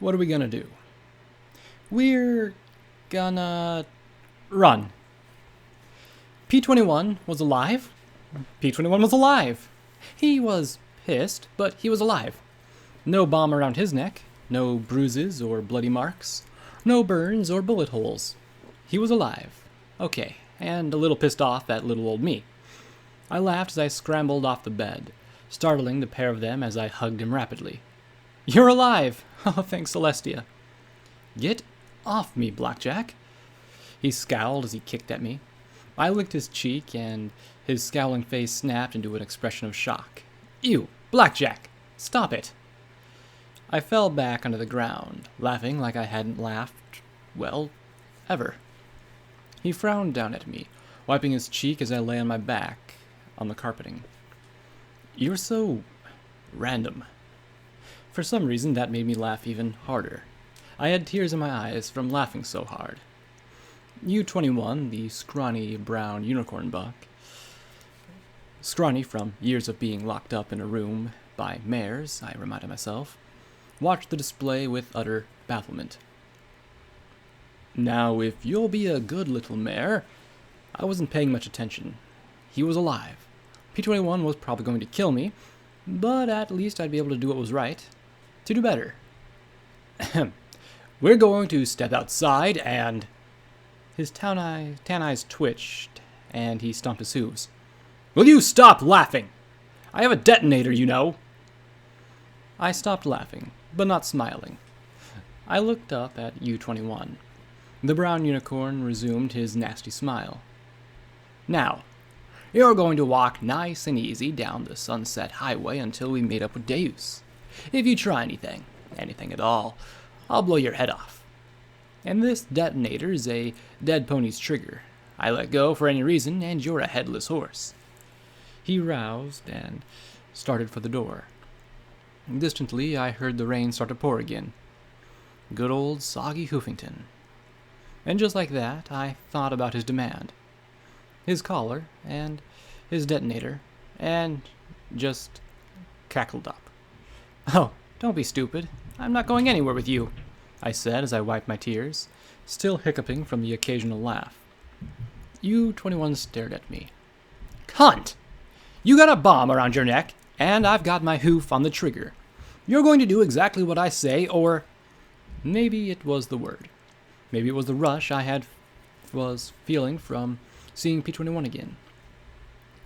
What are we gonna do? We're gonna run. P-21 was alive. P-21 was alive. He was pissed, but he was alive. No bomb around his neck, no bruises or bloody marks, no burns or bullet holes. He was alive. Okay, and a little pissed off at little old me. I laughed as I scrambled off the bed, startling the pair of them as I hugged him rapidly. You're alive! Oh, thanks, Celestia. Get off me, Blackjack. He scowled as he kicked at me. I licked his cheek, and his scowling face snapped into an expression of shock. Ew, Blackjack! Stop it! I fell back onto the ground, laughing like I hadn't laughed, well, ever. He frowned down at me, wiping his cheek as I lay on my back on the carpeting. You're so random. For some reason, that made me laugh even harder. I had tears in my eyes from laughing so hard. U-21, the scrawny brown unicorn buck, scrawny from years of being locked up in a room by mares, I reminded myself, watched the display with utter bafflement. Now, if you'll be a good little mare, I wasn't paying much attention. He was alive. P-21 was probably going to kill me, but at least I'd be able to do what was right. To do better. We're going to step outside and... His tan eyes twitched, and he stomped his hooves. Will you stop laughing? I have a detonator, you know. I stopped laughing, but not smiling. I looked up at U-21. The brown unicorn resumed his nasty smile. Now, you're going to walk nice and easy down the Sunset Highway until we meet up with Deus. If you try anything at all, I'll blow your head off. And this detonator's a dead pony's trigger. I let go for any reason, and you're a headless horse. He roused and started for the door. Distantly, I heard the rain start to pour again. Good old soggy Hoofington. And just like that, I thought about his demand. His collar, and his detonator, and just cackled up. Oh, don't be stupid. I'm not going anywhere with you, I said as I wiped my tears, still hiccuping from the occasional laugh. U-21 stared at me. Cunt! You got a bomb around your neck, and I've got my hoof on the trigger. You're going to do exactly what I say, or... Maybe it was the word. Maybe it was the rush I was feeling from seeing P-21 again.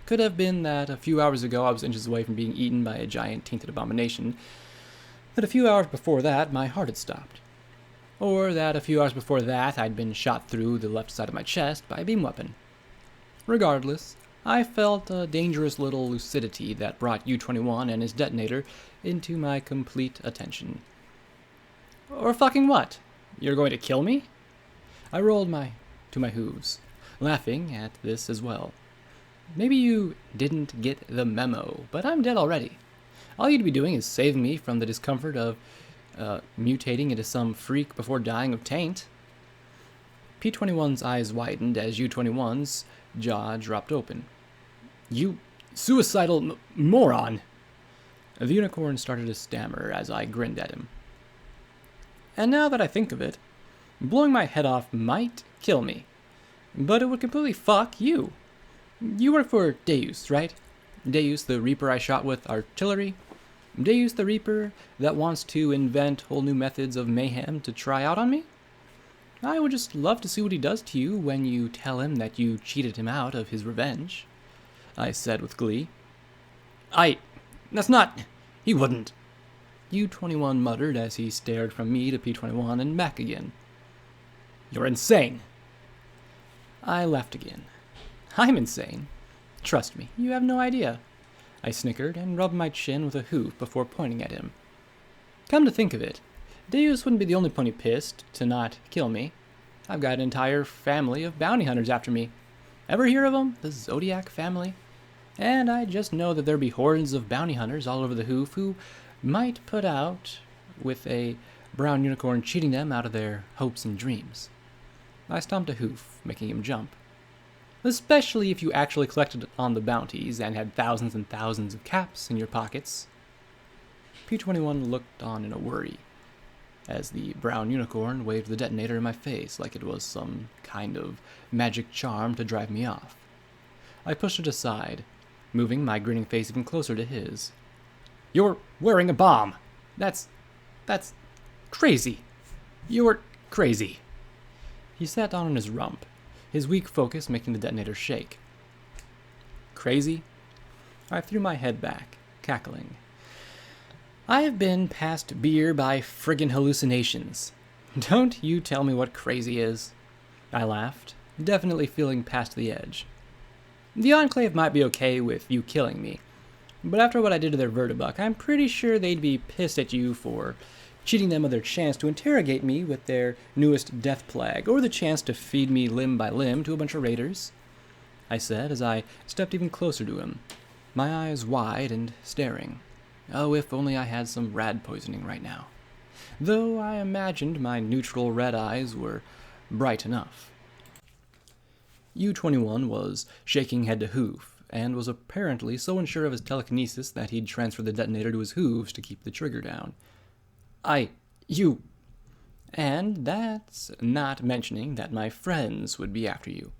Could have been that a few hours ago I was inches away from being eaten by a giant tainted abomination, that a few hours before that my heart had stopped, or that a few hours before that I'd been shot through the left side of my chest by a beam weapon. Regardless, I felt a dangerous little lucidity that brought U-21 and his detonator into my complete attention. Or fucking what? You're going to kill me? I rolled to my hooves, laughing at this as well. Maybe you didn't get the memo, but I'm dead already. All you'd be doing is saving me from the discomfort of mutating into some freak before dying of taint. P-21's eyes widened as U-21's jaw dropped open. You suicidal moron! The unicorn started to stammer as I grinned at him. And now that I think of it, blowing my head off might kill me, but it would completely fuck you. You work for Deus, right? Deus, the Reaper I shot with artillery? Deus, the Reaper that wants to invent whole new methods of mayhem to try out on me? I would just love to see what he does to you when you tell him that you cheated him out of his revenge, I said with glee. That's not... He wouldn't. U-21 muttered as he stared from me to P-21 and back again. You're insane. I laughed again. I'm insane. Trust me, you have no idea. I snickered and rubbed my chin with a hoof before pointing at him. Come to think of it, Deus wouldn't be the only pony pissed to not kill me. I've got an entire family of bounty hunters after me. Ever hear of them? The Zodiac family? And I just know that there'd be hordes of bounty hunters all over the hoof who might put out with a brown unicorn cheating them out of their hopes and dreams. I stomped a hoof, making him jump. Especially if you actually collected on the bounties and had thousands and thousands of caps in your pockets. P-21 looked on in a worry. as the brown unicorn waved the detonator in my face like it was some kind of magic charm to drive me off. I pushed it aside, moving my grinning face even closer to his. "You're wearing a bomb! That's crazy! You're crazy!" He sat down on his rump, his weak focus making the detonator shake. Crazy? I threw my head back, cackling. I have been past beer by friggin' hallucinations. Don't you tell me what crazy is. I laughed, definitely feeling past the edge. The Enclave might be okay with you killing me, but after what I did to their Vertibuck, I'm pretty sure they'd be pissed at you for cheating them of their chance to interrogate me with their newest death plague, or the chance to feed me limb by limb to a bunch of raiders, I said as I stepped even closer to him, my eyes wide and staring. Oh, if only I had some rad poisoning right now. Though I imagined my neutral red eyes were bright enough. U-21 was shaking head to hoof, and was apparently so unsure of his telekinesis that he'd transferred the detonator to his hooves to keep the trigger down. You. And that's not mentioning that my friends would be after you.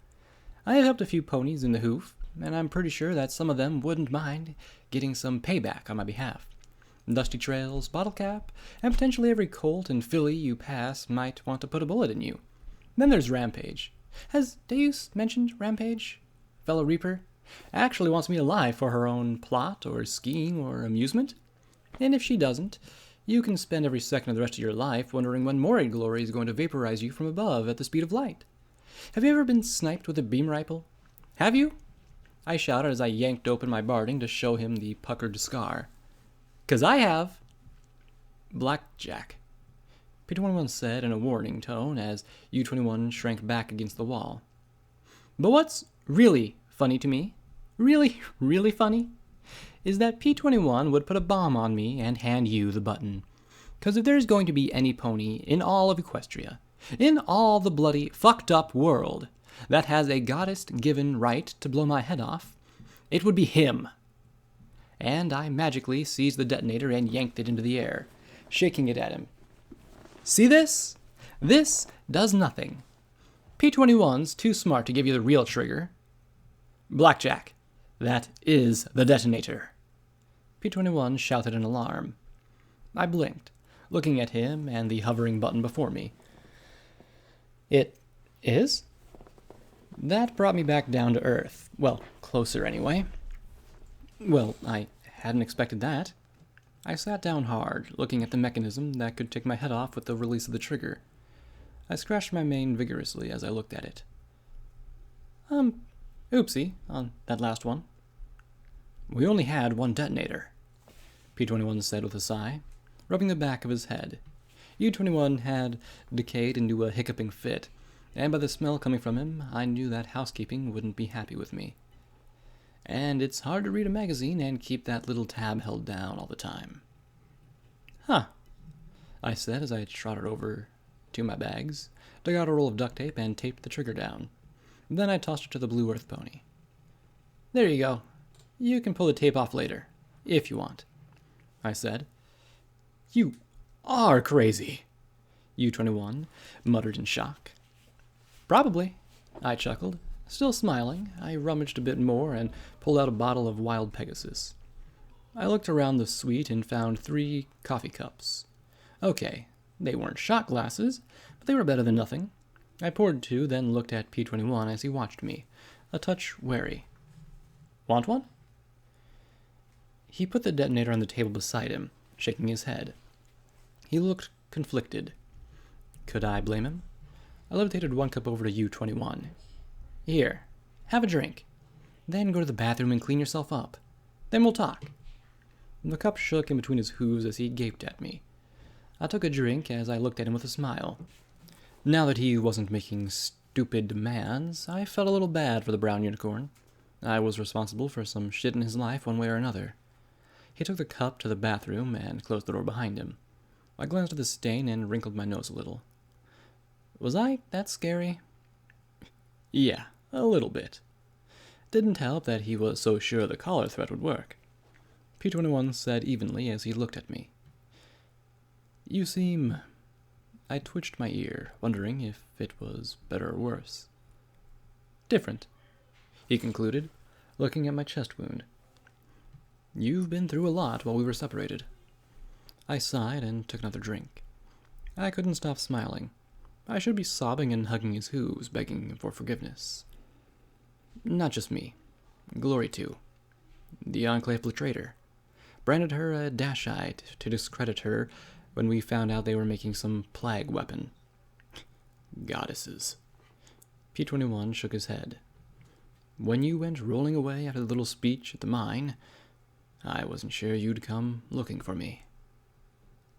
I have helped a few ponies in the hoof, and I'm pretty sure that some of them wouldn't mind getting some payback on my behalf. Dusty Trails, Bottle Cap, and potentially every colt and filly you pass might want to put a bullet in you. Then there's Rampage. Has Deus mentioned Rampage? Fellow Reaper actually wants me alive for her own plot or scheme or amusement. And if she doesn't, you can spend every second of the rest of your life wondering when Morid Glory is going to vaporize you from above at the speed of light. Have you ever been sniped with a beam rifle? Have you? I shouted as I yanked open my barding to show him the puckered scar. 'Cause I have. Blackjack, P-21 said in a warning tone as U-21 shrank back against the wall. But what's really funny to me, really, really funny, is that P-21 would put a bomb on me and hand you the button. 'Cause if there's going to be any pony in all of Equestria, in all the bloody fucked up world, that has a goddess-given right to blow my head off, it would be him. And I magically seized the detonator and yanked it into the air, shaking it at him. See this? This does nothing. P-21's too smart to give you the real trigger. Blackjack, that is the detonator. P-21 shouted in alarm. I blinked, looking at him and the hovering button before me. It is? That brought me back down to earth. Well, closer anyway. Well, I hadn't expected that. I sat down hard, looking at the mechanism that could take my head off with the release of the trigger. I scratched my mane vigorously as I looked at it. Oopsie on that last one. We only had one detonator, P-21 said with a sigh, rubbing the back of his head. U-21 had decayed into a hiccuping fit, and by the smell coming from him, I knew that housekeeping wouldn't be happy with me. And it's hard to read a magazine and keep that little tab held down all the time. Huh, I said as I trotted over to my bags, dug out a roll of duct tape, and taped the trigger down. Then I tossed it to the Blue Earth pony. There you go. You can pull the tape off later, if you want, I said. You are crazy, U-21 muttered in shock. Probably, I chuckled. Still smiling, I rummaged a bit more and pulled out a bottle of Wild Pegasus. I looked around the suite and found 3 coffee cups. Okay, they weren't shot glasses, but they were better than nothing. I poured 2, then looked at P-21 as he watched me, a touch wary. Want one? He put the detonator on the table beside him, shaking his head. He looked conflicted. Could I blame him? I levitated 1 cup over to U-21. Here, have a drink. Then go to the bathroom and clean yourself up. Then we'll talk. The cup shook in between his hooves as he gaped at me. I took a drink as I looked at him with a smile. Now that he wasn't making stupid demands, I felt a little bad for the brown unicorn. I was responsible for some shit in his life one way or another. He took the cup to the bathroom and closed the door behind him. I glanced at the stain and wrinkled my nose a little. Was I that scary? Yeah, a little bit. Didn't help that he was so sure the collar threat would work. P-21 said evenly as he looked at me. You seem I twitched my ear, wondering if it was better or worse. Different, he concluded, looking at my chest wound. You've been through a lot while we were separated. I sighed and took another drink. I couldn't stop smiling. I should be sobbing and hugging his hooves, begging for forgiveness. Not just me. Glory too. The Enclave betrayed her. Branded her a Dashite to discredit her when we found out they were making some plague weapon. Goddesses. P-21 shook his head. When you went rolling away after the little speech at the mine, I wasn't sure you'd come looking for me.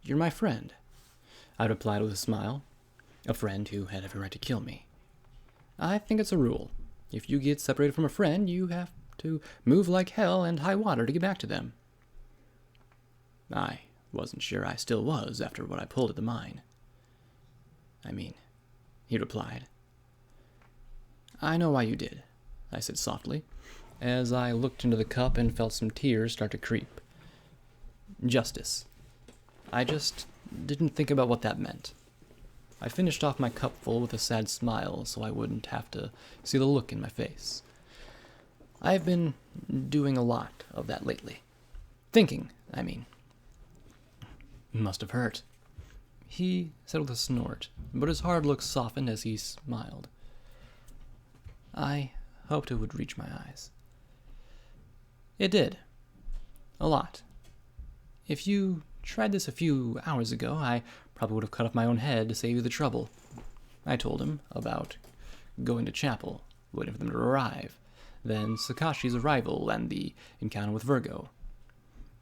You're my friend, I replied with a smile. A friend who had every right to kill me. I think it's a rule. If you get separated from a friend, you have to move like hell and high water to get back to them. I wasn't sure I still was after what I pulled at the mine. He replied. I know why you did, I said softly, as I looked into the cup and felt some tears start to creep. Justice. I just didn't think about what that meant. I finished off my cupful with a sad smile so I wouldn't have to see the look in my face. I've been doing a lot of that lately. Thinking. Must have hurt. He said with a snort, but his hard look softened as he smiled. I hoped it would reach my eyes. It did. A lot. If you tried this a few hours ago, I probably would have cut off my own head to save you the trouble. I told him about going to chapel, waiting for them to arrive, then Sakashi's arrival and the encounter with Virgo.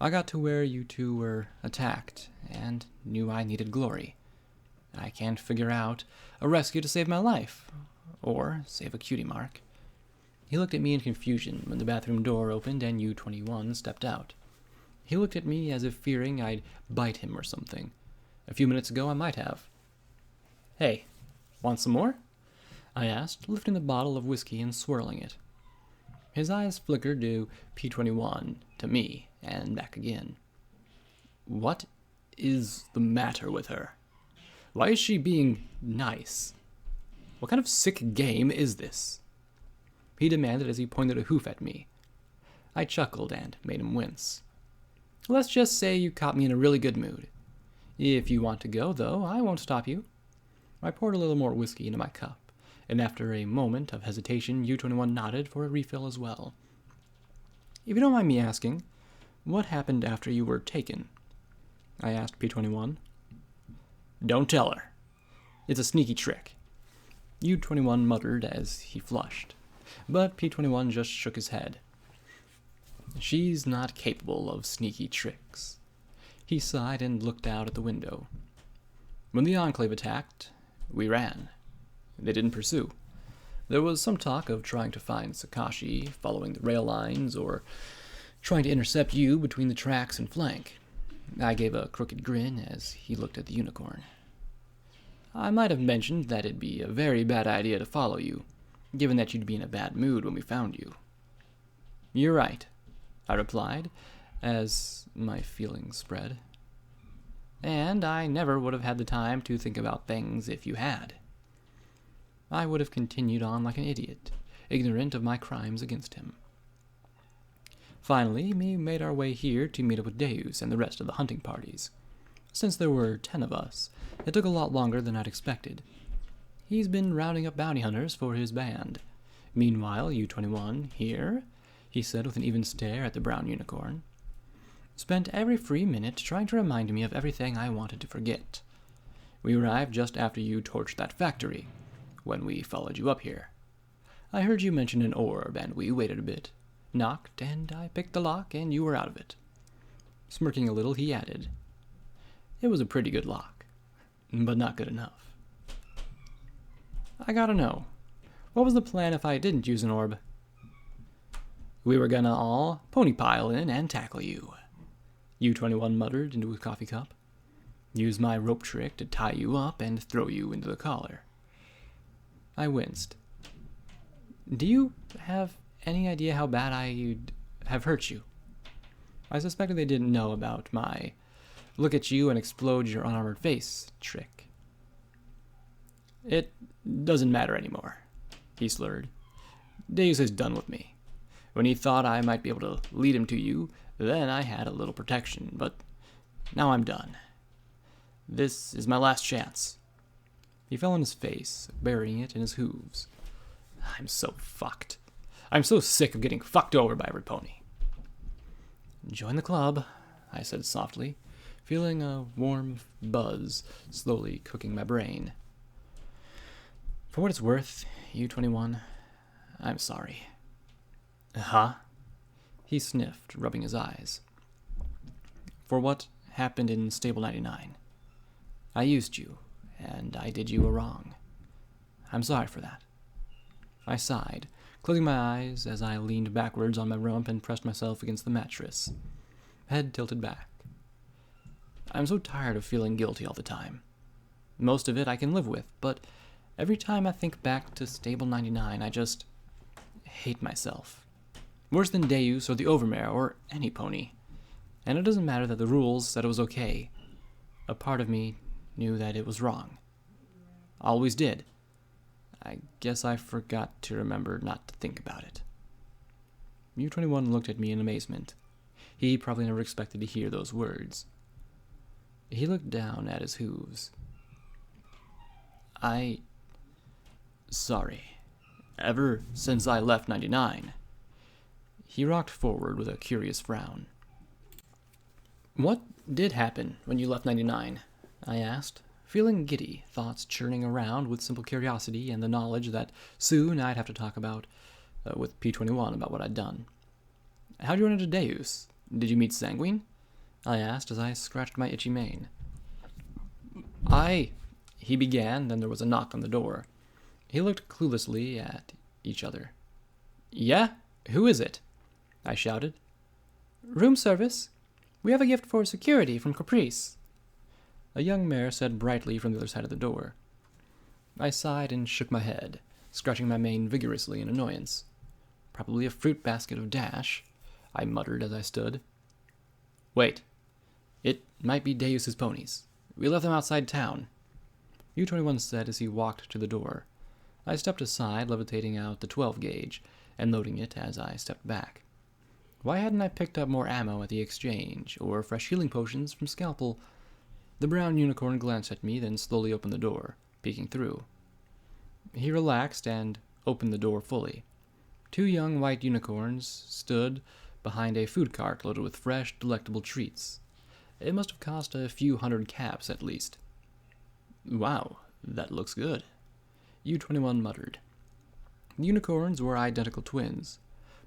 I got to where you two were attacked, and knew I needed glory. I can't figure out a rescue to save my life, or save a cutie mark. He looked at me in confusion when the bathroom door opened and U-21 stepped out. He looked at me as if fearing I'd bite him or something. A few minutes ago I might have. Hey, want some more? I asked, lifting the bottle of whiskey and swirling it. His eyes flickered to P-21, to me, and back again. What is the matter with her? Why is she being nice? What kind of sick game is this? He demanded as he pointed a hoof at me. I chuckled and made him wince. Let's just say you caught me in a really good mood. If you want to go, though, I won't stop you. I poured a little more whiskey into my cup, and after a moment of hesitation, U-21 nodded for a refill as well. If you don't mind me asking, what happened after you were taken? I asked P-21. Don't tell her. It's a sneaky trick. U-21 muttered as he flushed, but P-21 just shook his head. She's not capable of sneaky tricks. He sighed and looked out at the window. When the Enclave attacked, we ran. They didn't pursue. There was some talk of trying to find Sakashi, following the rail lines, or trying to intercept you between the tracks and flank. I gave a crooked grin as he looked at the unicorn. I might have mentioned that it'd be a very bad idea to follow you, given that you'd be in a bad mood when we found you. You're right, I replied, as my feelings spread. And I never would have had the time to think about things if you had. I would have continued on like an idiot, ignorant of my crimes against him. Finally, we made our way here to meet up with Deus and the rest of the hunting parties. Since there were 10 of us, it took a lot longer than I'd expected. He's been rounding up bounty hunters for his band. Meanwhile, U-21, here, he said with an even stare at the brown unicorn, spent every free minute trying to remind me of everything I wanted to forget. We arrived just after you torched that factory, when we followed you up here. I heard you mention an orb, and we waited a bit, knocked, and I picked the lock, and you were out of it. Smirking a little, he added, It was a pretty good lock, but not good enough. I gotta know, what was the plan if I didn't use an orb? We were gonna all pony pile in and tackle you, U-21 muttered into his coffee cup. Use my rope trick to tie you up and throw you into the collar. I winced. Do you have any idea how bad I'd have hurt you? I suspected they didn't know about my look at you and explode your unarmored face trick. It doesn't matter anymore, he slurred. Deus is done with me. When he thought I might be able to lead him to you, then I had a little protection, but now I'm done. This is my last chance. He fell on his face, burying it in his hooves. I'm so fucked. I'm so sick of getting fucked over by every pony. Join the club, I said softly, feeling a warm buzz slowly cooking my brain. For what it's worth, U-21, I'm sorry. Huh? He sniffed, rubbing his eyes. For what happened in Stable 99. I used you, and I did you a wrong. I'm sorry for that. I sighed, closing my eyes as I leaned backwards on my rump and pressed myself against the mattress, head tilted back. I'm so tired of feeling guilty all the time. Most of it I can live with, but every time I think back to Stable 99, I just hate myself. Worse than Deus or the Overmare or any pony. And it doesn't matter that the rules said it was okay. A part of me knew that it was wrong. Always did. I guess I forgot to remember not to think about it. U-21 looked at me in amazement. He probably never expected to hear those words. He looked down at his hooves. Sorry. Ever since I left 99. He rocked forward with a curious frown. What did happen when you left 99? I asked, feeling giddy, thoughts churning around with simple curiosity and the knowledge that soon I'd have to talk about with P21 about what I'd done. How'd you run into Deus? Did you meet Sanguine? I asked as I scratched my itchy mane. He began, then there was a knock on the door. He looked cluelessly at each other. Yeah? Who is it? I shouted. Room service. We have a gift for security from Caprice. A young mare said brightly from the other side of the door. I sighed and shook my head, scratching my mane vigorously in annoyance. Probably a fruit basket of Dash, I muttered as I stood. Wait. It might be Deus's ponies. We left them outside town. U-21 said as he walked to the door. I stepped aside, levitating out the 12-gauge, and loading it as I stepped back. Why hadn't I picked up more ammo at the exchange, or fresh healing potions from Scalpel? The brown unicorn glanced at me, then slowly opened the door, peeking through. He relaxed and opened the door fully. 2 young white unicorns stood behind a food cart loaded with fresh, delectable treats. It must have cost a few hundred caps at least. Wow, that looks good, U-21 muttered. The unicorns were identical twins,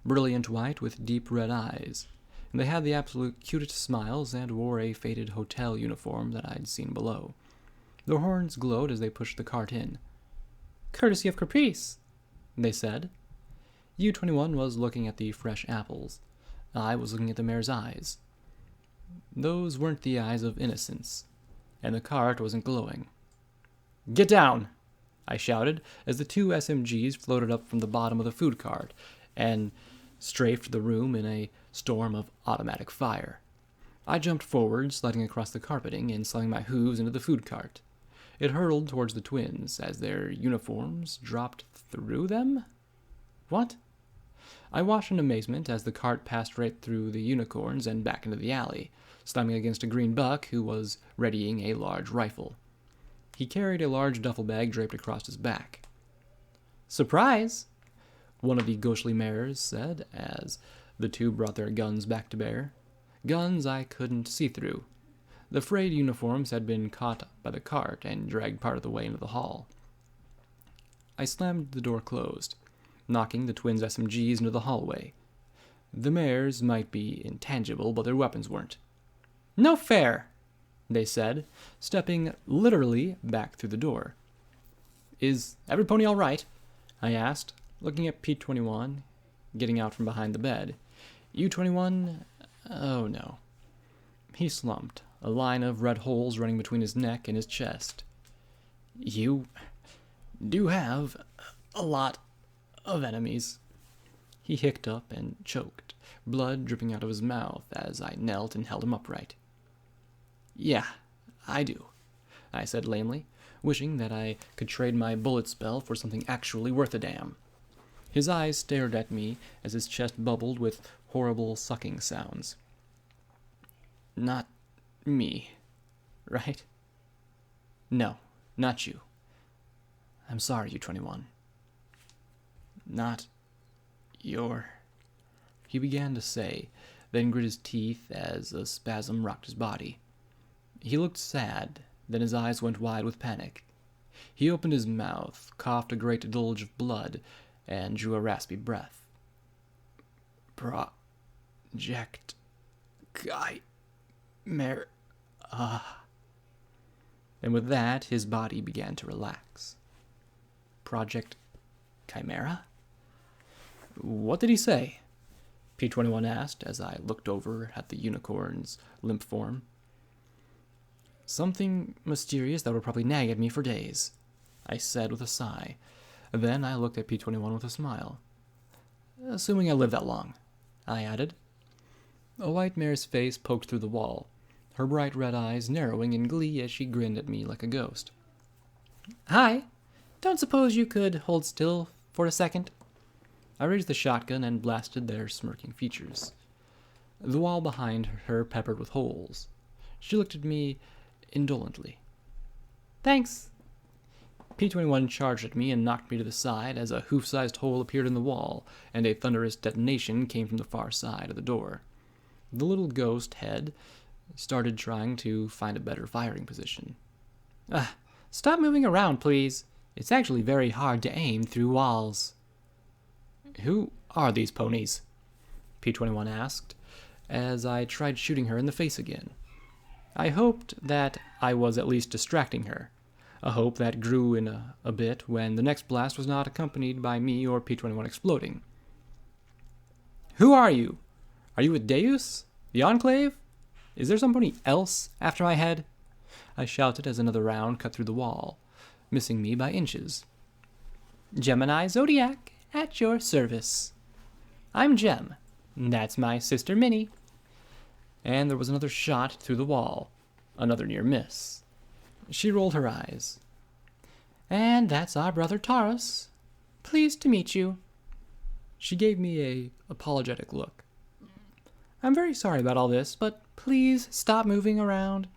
brilliant white with deep red eyes, and they had the absolute cutest smiles and wore a faded hotel uniform that I'd seen below. Their horns glowed as they pushed the cart in. Courtesy of Caprice, they said. U-21 was looking at the fresh apples. I was looking at the mare's eyes. Those weren't the eyes of innocence, and the cart wasn't glowing. Get down! I shouted as the 2 SMGs floated up from the bottom of the food cart and strafed the room in a storm of automatic fire. I jumped forward, sliding across the carpeting and slamming my hooves into the food cart. It hurtled towards the twins as their uniforms dropped through them? What? I watched in amazement as the cart passed right through the unicorns and back into the alley, slamming against a green buck who was readying a large rifle. He carried a large duffel bag draped across his back. Surprise! One of the ghostly mares said as the 2 brought their guns back to bear. Guns I couldn't see through. The frayed uniforms had been caught by the cart and dragged part of the way into the hall. I slammed the door closed, knocking the twins' SMGs into the hallway. The mares might be intangible, but their weapons weren't. No fair, they said, stepping literally back through the door. Is every pony all right? I asked, looking at P21, getting out from behind the bed. U-21, oh no. He slumped, a line of red holes running between his neck and his chest. You do have a lot of enemies. He hiccuped up and choked, blood dripping out of his mouth as I knelt and held him upright. Yeah, I do. I said lamely, wishing that I could trade my bullet spell for something actually worth a damn. His eyes stared at me as his chest bubbled with horrible sucking sounds. Not me, right? No, not you. I'm sorry, U-21. Not your... He began to say, then grit his teeth as a spasm rocked his body. He looked sad, then his eyes went wide with panic. He opened his mouth, coughed a great dulge of blood, and drew a raspy breath. Project... Chimera... And with that, his body began to relax. Project Chimera? What did he say? P-21 asked as I looked over at the unicorn's limp form. Something mysterious that would probably nag at me for days, I said with a sigh. Then I looked at P-21 with a smile. Assuming I live that long, I added. A white mare's face poked through the wall, her bright red eyes narrowing in glee as she grinned at me like a ghost. Hi, don't suppose you could hold still for a second? I raised the shotgun and blasted their smirking features. The wall behind her peppered with holes. She looked at me indolently. Thanks. P-21 charged at me and knocked me to the side as a hoof-sized hole appeared in the wall, and a thunderous detonation came from the far side of the door. The little ghost head started trying to find a better firing position. Stop moving around, please. It's actually very hard to aim through walls. Who are these ponies? P-21 asked, as I tried shooting her in the face again. I hoped that I was at least distracting her, a hope that grew in a bit when the next blast was not accompanied by me or P-21 exploding. Who are you? Are you with Deus? The Enclave? Is there somebody else after my head? I shouted as another round cut through the wall, missing me by inches. Gemini Zodiac, at your service. I'm Gem. That's my sister Minnie. And there was another shot through the wall, another near miss. She rolled her eyes. And that's our brother Taurus. Pleased to meet you. She gave me a apologetic look. I'm very sorry about all this, but please stop moving around.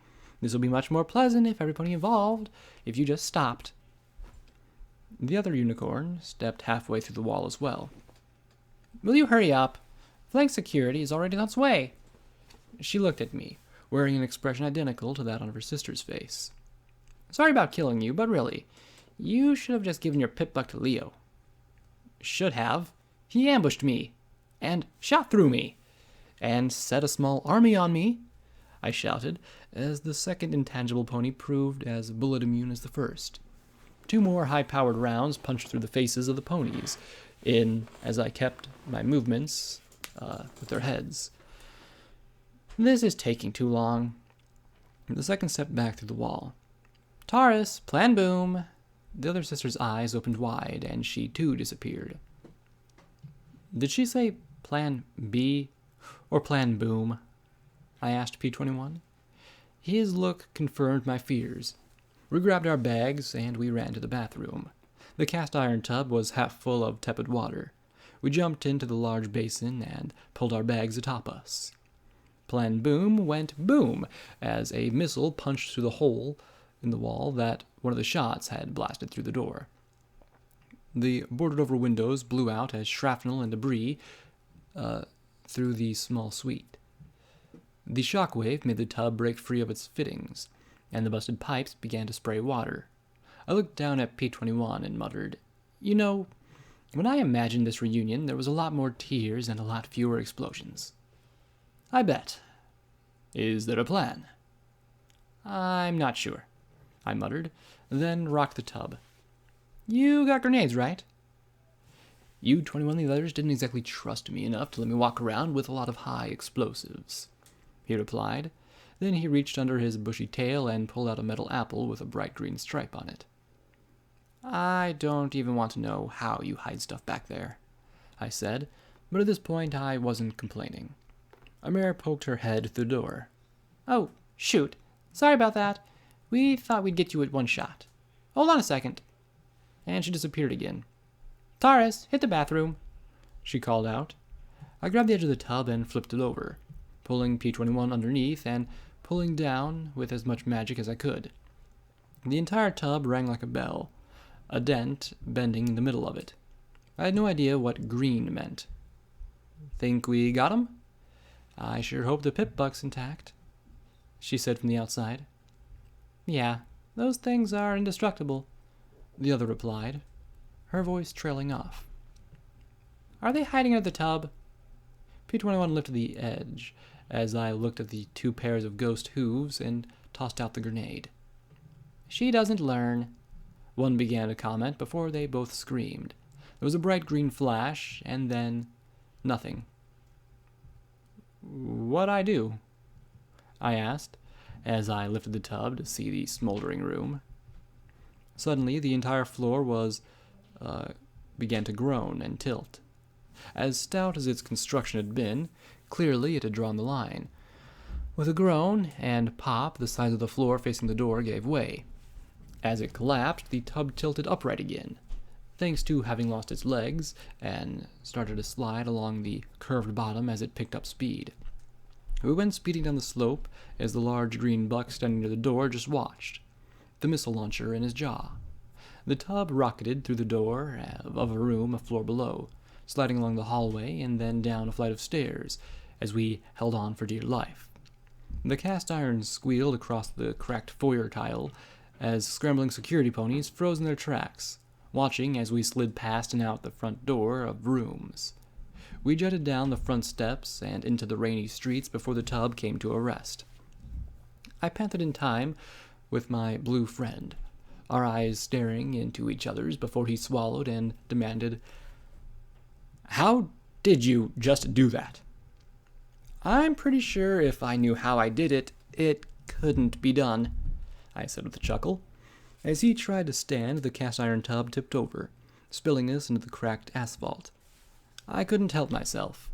This will be much more pleasant if everybody involved, if you just stopped. The other unicorn stepped halfway through the wall as well. Will you hurry up? Flank security is already on its way. She looked at me, wearing an expression identical to that on her sister's face. Sorry about killing you, but really, you should have just given your pip-buck to Leo. Should have. He ambushed me, and shot through me, and set a small army on me, I shouted, as the second intangible pony proved as bullet immune as the first. 2 more high-powered rounds punched through the faces of the ponies, as I kept my movements with their heads. This is taking too long. The second stepped back through the wall. Taurus, plan boom. The other sister's eyes opened wide, and she too disappeared. Did she say plan B or plan boom? I asked P-21. His look confirmed my fears. We grabbed our bags, and we ran to the bathroom. The cast-iron tub was half full of tepid water. We jumped into the large basin and pulled our bags atop us. Plan boom went boom as a missile punched through the hole in the wall that one of the shots had blasted through the door. The boarded-over windows blew out as shrapnel and debris through the small suite. The shockwave made the tub break free of its fittings, and the busted pipes began to spray water. I looked down at P-21 and muttered, You know, when I imagined this reunion, there was a lot more tears and a lot fewer explosions. I bet. Is there a plan? I'm not sure, I muttered, then rocked the tub. You got grenades, right? U-21 and the others didn't exactly trust me enough to let me walk around with a lot of high explosives, he replied. Then he reached under his bushy tail and pulled out a metal apple with a bright green stripe on it. I don't even want to know how you hide stuff back there, I said, but at this point I wasn't complaining. A mare poked her head through the door. Oh, shoot. Sorry about that. We thought we'd get you at one shot. Hold on a second. And she disappeared again. Taurus, hit the bathroom, she called out. I grabbed the edge of the tub and flipped it over, pulling P21 underneath and pulling down with as much magic as I could. The entire tub rang like a bell, a dent bending in the middle of it. I had no idea what green meant. Think we got him? I sure hope the pip-buck's intact, she said from the outside. Yeah, those things are indestructible, the other replied, her voice trailing off. Are they hiding under the tub? P21 lifted the edge as I looked at the 2 pairs of ghost hooves and tossed out the grenade. She doesn't learn, one began to comment before they both screamed. There was a bright green flash, and then nothing. What'd I do? I asked, as I lifted the tub to see the smoldering room. Suddenly, the entire floor began to groan and tilt. As stout as its construction had been, clearly it had drawn the line. With a groan and pop, the sides of the floor facing the door gave way. As it collapsed, the tub tilted upright again, thanks to having lost its legs, and started to slide along the curved bottom as it picked up speed. We went speeding down the slope as the large green buck standing near the door just watched, the missile launcher in his jaw. The tub rocketed through the door of a room a floor below, sliding along the hallway and then down a flight of stairs as we held on for dear life. The cast iron squealed across the cracked foyer tile as scrambling security ponies froze in their tracks, watching as we slid past and out the front door of rooms. We jetted down the front steps and into the rainy streets before the tub came to a rest. I panted in time with my blue friend, our eyes staring into each other's before he swallowed and demanded, "How did you just do that?" I'm pretty sure if I knew how I did it, it couldn't be done, I said with a chuckle. As he tried to stand, the cast iron tub tipped over, spilling us into the cracked asphalt. I couldn't help myself.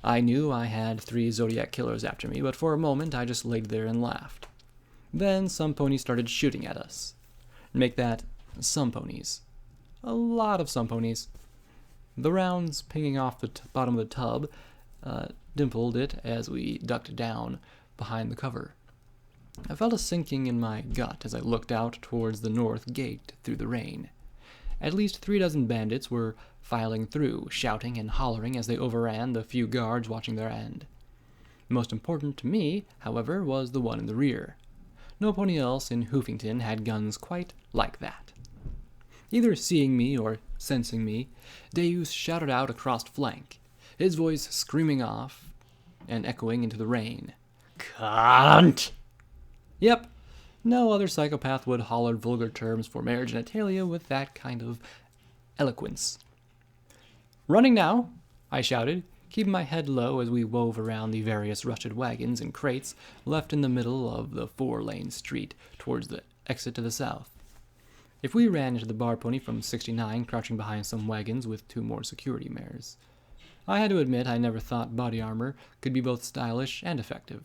I knew I had 3 Zodiac killers after me, but for a moment I just laid there and laughed. Then some ponies started shooting at us. Make that some ponies. A lot of some ponies. The rounds pinging off the bottom of the tub dimpled it as we ducked down behind the cover. I felt a sinking in my gut as I looked out towards the north gate through the rain. At least 3 dozen bandits were filing through, shouting and hollering as they overran the few guards watching their end. Most important to me, however, was the one in the rear. No pony else in Hoofington had guns quite like that. Either seeing me or sensing me, Deus shouted out across flank, his voice screaming off and echoing into the rain. "Cunt!" Yep, no other psychopath would holler vulgar terms for mare genitalia with that kind of eloquence. "Running now," I shouted, keeping my head low as we wove around the various rusted wagons and crates left in the middle of the 4-lane street towards the exit to the south. If we ran into the bar pony from 69 crouching behind some wagons with 2 more security mares. I had to admit I never thought body armor could be both stylish and effective.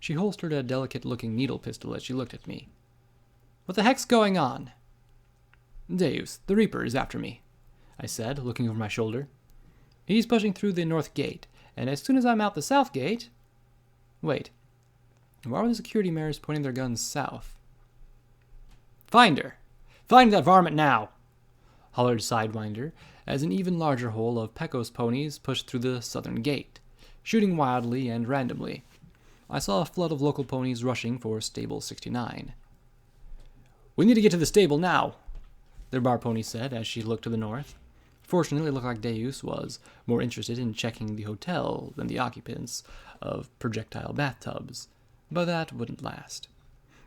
She holstered a delicate-looking needle pistol as she looked at me. "What the heck's going on?" "Deus, the Reaper is after me," I said, looking over my shoulder. "He's pushing through the north gate, and as soon as I'm out the south gate..." Wait, why were the security mares pointing their guns south? "Find her! Find that varmint now!" hollered Sidewinder, as an even larger hole of Pecos ponies pushed through the southern gate, shooting wildly and randomly. I saw a flood of local ponies rushing for Stable 69. "We need to get to the stable now," their bar pony said as she looked to the north. Fortunately, it looked like Deus was more interested in checking the hotel than the occupants of projectile bathtubs, but that wouldn't last.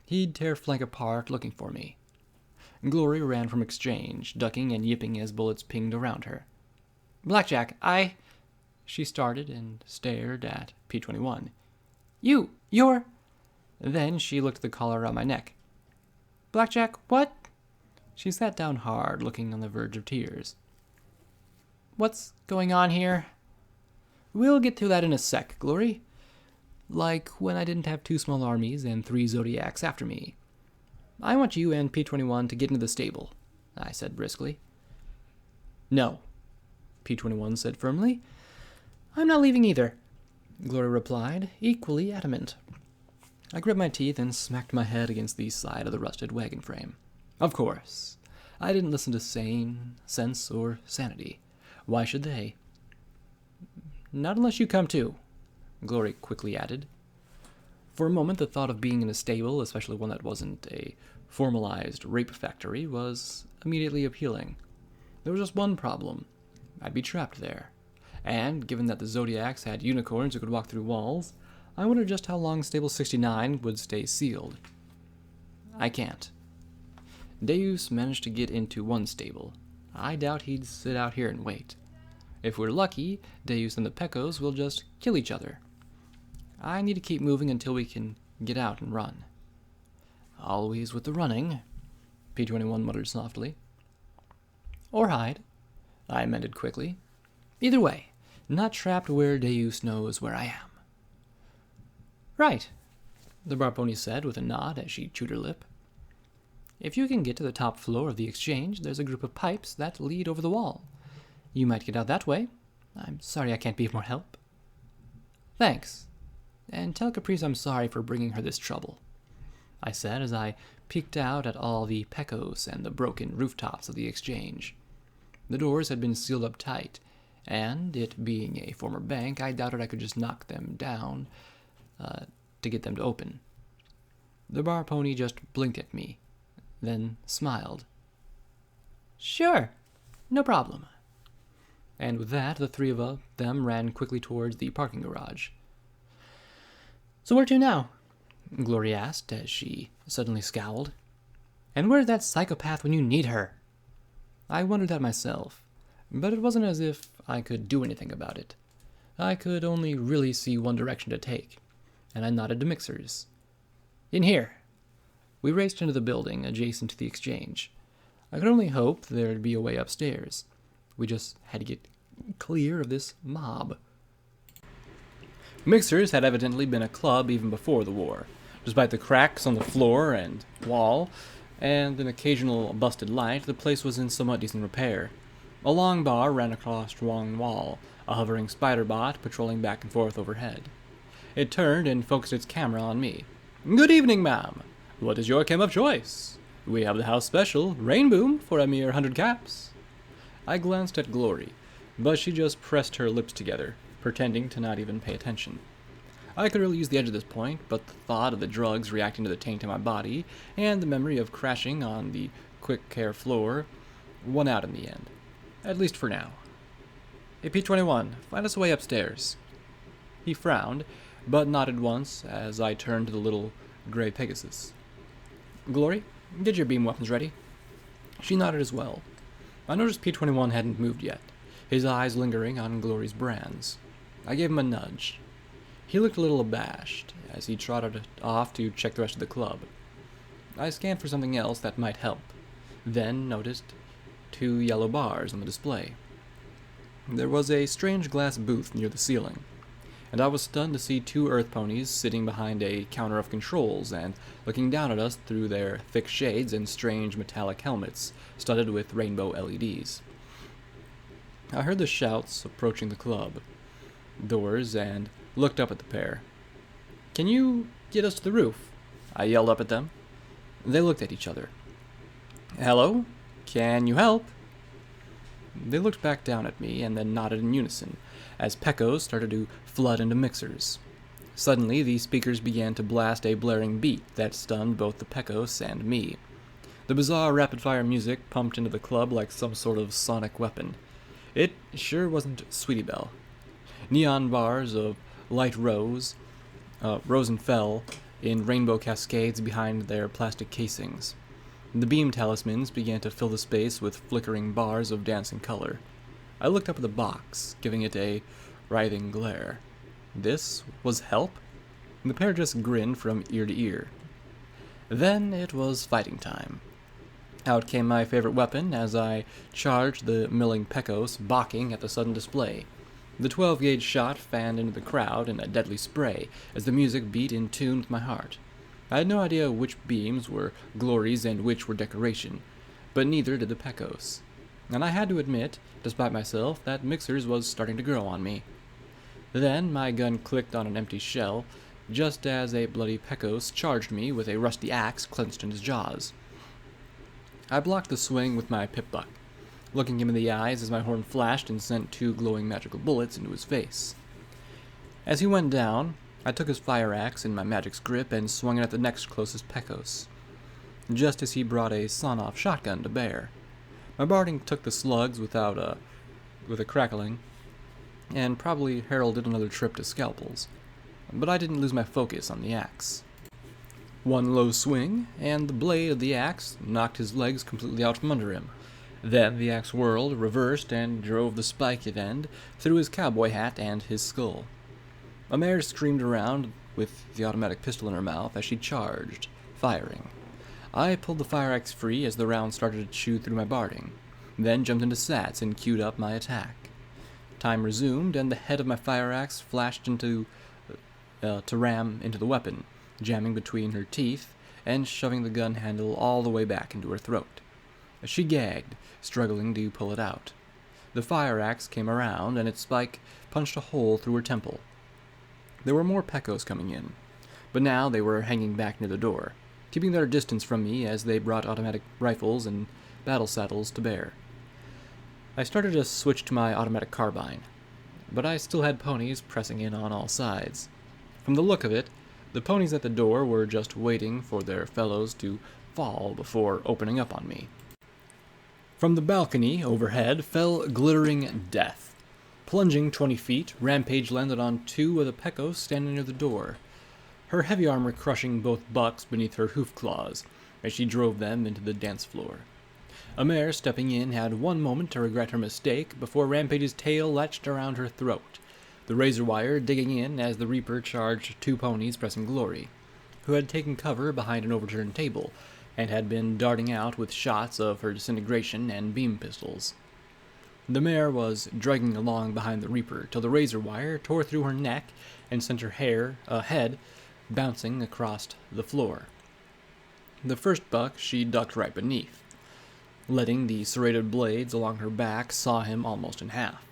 He'd tear flank apart looking for me. Glory ran from exchange, ducking and yipping as bullets pinged around her. "Blackjack, She started and stared at P21. You're... Then she looked at the collar around my neck. "Blackjack, what?" She sat down hard, looking on the verge of tears. "What's going on here?" "We'll get to that in a sec, Glory. Like when I didn't have 2 small armies and 3 Zodiacs after me. I want you and P21 to get into the stable, I said briskly. No, P21 said firmly. I'm not leaving either, Glory replied, equally adamant. I grit my teeth and smacked my head against the side of the rusted wagon frame. Of course. I didn't listen to sense, or sanity. Why should they? Not unless you come too, Glory quickly added. For a moment, the thought of being in a stable, especially one that wasn't a formalized rape factory, was immediately appealing. There was just one problem. I'd be trapped there. And, given that the Zodiacs had unicorns who could walk through walls, I wondered just how long Stable 69 would stay sealed. I can't. Deus managed to get into one stable. I doubt he'd sit out here and wait. If we're lucky, Deus and the Pecos will just kill each other. I need to keep moving until we can get out and run. Always with the running, P21 muttered softly. Or hide, I amended quickly. Either way, not trapped where Deus knows where I am. Right, the bar pony said with a nod as she chewed her lip. If you can get to the top floor of the exchange, there's a group of pipes that lead over the wall. You might get out that way. I'm sorry I can't be of more help. Thanks. And tell Caprice I'm sorry for bringing her this trouble, I said as I peeked out at all the Pecos and the broken rooftops of the exchange. The doors had been sealed up tight, and, it being a former bank, I doubted I could just knock them down to get them to open. The bar pony just blinked at me, then smiled. Sure, no problem. And with that, the three of them ran quickly towards the parking garage. So where to now? Glory asked as she suddenly scowled. And where's that psychopath when you need her? I wondered that myself, but it wasn't as if I could do anything about it. I could only really see one direction to take, and I nodded to Mixers. In here. We raced into the building adjacent to the exchange. I could only hope there'd be a way upstairs. We just had to get clear of this mob. Mixers had evidently been a club even before the war. Despite the cracks on the floor and wall, and an occasional busted light, the place was in somewhat decent repair. A long bar ran across one wall, a hovering spider bot patrolling back and forth overhead. It turned and focused its camera on me. Good evening, ma'am. What is your chem of choice? We have the house special, Rain Boom, for a mere 100 caps. I glanced at Glory, but she just pressed her lips together, pretending to not even pay attention. I could really use the edge at this point, but the thought of the drugs reacting to the taint in my body, and the memory of crashing on the quick care floor, won out in the end. At least for now. Hey, P21, find us a way upstairs. He frowned, but nodded once as I turned to the little gray Pegasus. Glory, get your beam weapons ready. She nodded as well. I noticed P21 hadn't moved yet, his eyes lingering on Glory's brands. I gave him a nudge. He looked a little abashed as he trotted off to check the rest of the club. I scanned for something else that might help, then noticed 2 yellow bars on the display. There was a strange glass booth near the ceiling, and I was stunned to see 2 earth ponies sitting behind a counter of controls and looking down at us through their thick shades and strange metallic helmets studded with rainbow LEDs. I heard the shouts approaching the club doors and looked up at the pair. Can you get us to the roof? I yelled up at them. They looked at each other. Hello? Can you help? They looked back down at me and then nodded in unison as Pecos started to flood into Mixers. Suddenly, the speakers began to blast a blaring beat that stunned both the Pecos and me. The bizarre rapid-fire music pumped into the club like some sort of sonic weapon. It sure wasn't Sweetie Belle. Neon bars of light rose and fell in rainbow cascades behind their plastic casings. The beam talismans began to fill the space with flickering bars of dancing color. I looked up at the box, giving it a writhing glare. This was help? The pair just grinned from ear to ear. Then it was fighting time. Out came my favorite weapon as I charged the milling Pecos, balking at the sudden display. The 12-gauge shot fanned into the crowd in a deadly spray as the music beat in tune with my heart. I had no idea which beams were glories and which were decoration, but neither did the Pecos. And I had to admit, despite myself, that Mixers was starting to grow on me. Then my gun clicked on an empty shell, just as a bloody Pecos charged me with a rusty axe clenched in his jaws. I blocked the swing with my pip-buck, looking him in the eyes as my horn flashed and sent 2 glowing magical bullets into his face. As he went down, I took his fire axe in my magic's grip and swung it at the next closest Pecos, just as he brought a sawn-off shotgun to bear. My barding took the slugs with a crackling, and probably heralded another trip to scalpels, but I didn't lose my focus on the axe. One low swing, and the blade of the axe knocked his legs completely out from under him. Then the axe whirled, reversed, and drove the spiked end through his cowboy hat and his skull. A mare screamed around with the automatic pistol in her mouth as she charged, firing. I pulled the fire axe free as the round started to chew through my barding, then jumped into sats and queued up my attack. Time resumed, and the head of my fire axe flashed to ram into the weapon, jamming between her teeth and shoving the gun handle all the way back into her throat. She gagged, struggling to pull it out. The fire axe came around, and its spike punched a hole through her temple. There were more Pecos coming in, but now they were hanging back near the door, keeping their distance from me as they brought automatic rifles and battle saddles to bear. I started to switch to my automatic carbine, but I still had ponies pressing in on all sides. From the look of it, the ponies at the door were just waiting for their fellows to fall before opening up on me. From the balcony overhead fell glittering death. Plunging 20 feet, Rampage landed on 2 of the Pecos standing near the door, her heavy armor crushing both bucks beneath her hoof claws as she drove them into the dance floor. A mare stepping in had one moment to regret her mistake before Rampage's tail latched around her throat, the razor wire digging in as the Reaper charged 2 ponies pressing Glory, who had taken cover behind an overturned table and had been darting out with shots of her disintegration and beam pistols. The mare was dragging along behind the Reaper till the razor wire tore through her neck and sent her head bouncing across the floor. The first buck she ducked right beneath, letting the serrated blades along her back saw him almost in half.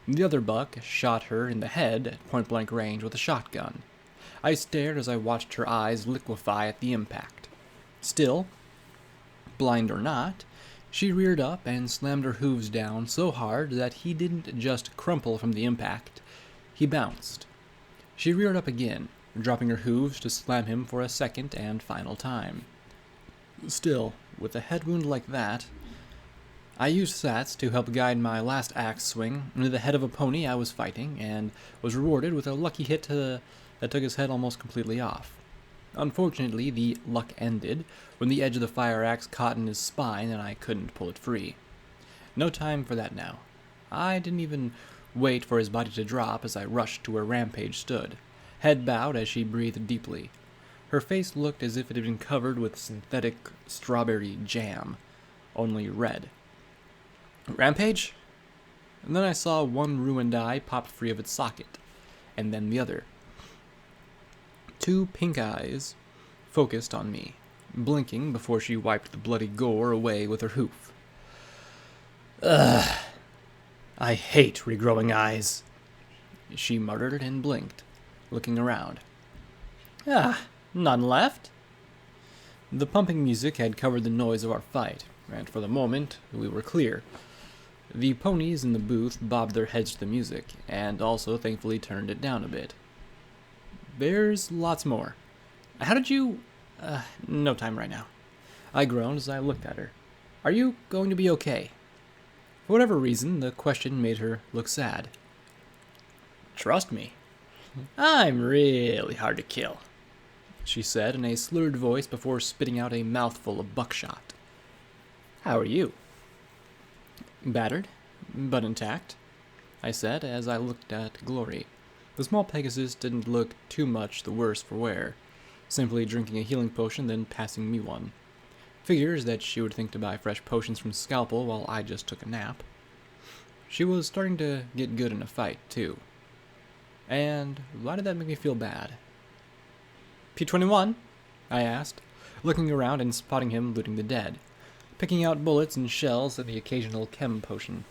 The other buck shot her in the head at point-blank range with a shotgun. I stared as I watched her eyes liquefy at the impact. Still, blind or not, she reared up and slammed her hooves down so hard that he didn't just crumple from the impact, he bounced. She reared up again, dropping her hooves to slam him for a second and final time. Still, with a head wound like that, I used sats to help guide my last axe swing into the head of a pony I was fighting, and was rewarded with a lucky hit that took his head almost completely off. Unfortunately, the luck ended when the edge of the fire axe caught in his spine and I couldn't pull it free. No time for that now. I didn't even wait for his body to drop as I rushed to where Rampage stood, head bowed as she breathed deeply. Her face looked as if it had been covered with synthetic strawberry jam, only red. Rampage? And then I saw one ruined eye pop free of its socket, and then the other. 2 pink eyes focused on me, blinking before she wiped the bloody gore away with her hoof. Ugh, I hate regrowing eyes, she muttered and blinked, looking around. None left? The pumping music had covered the noise of our fight, and for the moment we were clear. The ponies in the booth bobbed their heads to the music, and also thankfully turned it down a bit. There's lots more. How did you... no time right now. I groaned as I looked at her. Are you going to be okay? For whatever reason, the question made her look sad. Trust me. I'm really hard to kill, she said in a slurred voice before spitting out a mouthful of buckshot. How are you? Battered, but intact, I said as I looked at Glory. The small Pegasus didn't look too much the worse for wear, simply drinking a healing potion then passing me one. Figures that she would think to buy fresh potions from Scalpel while I just took a nap. She was starting to get good in a fight, too. And why did that make me feel bad? P21? I asked, looking around and spotting him looting the dead, picking out bullets and shells and the occasional chem potion.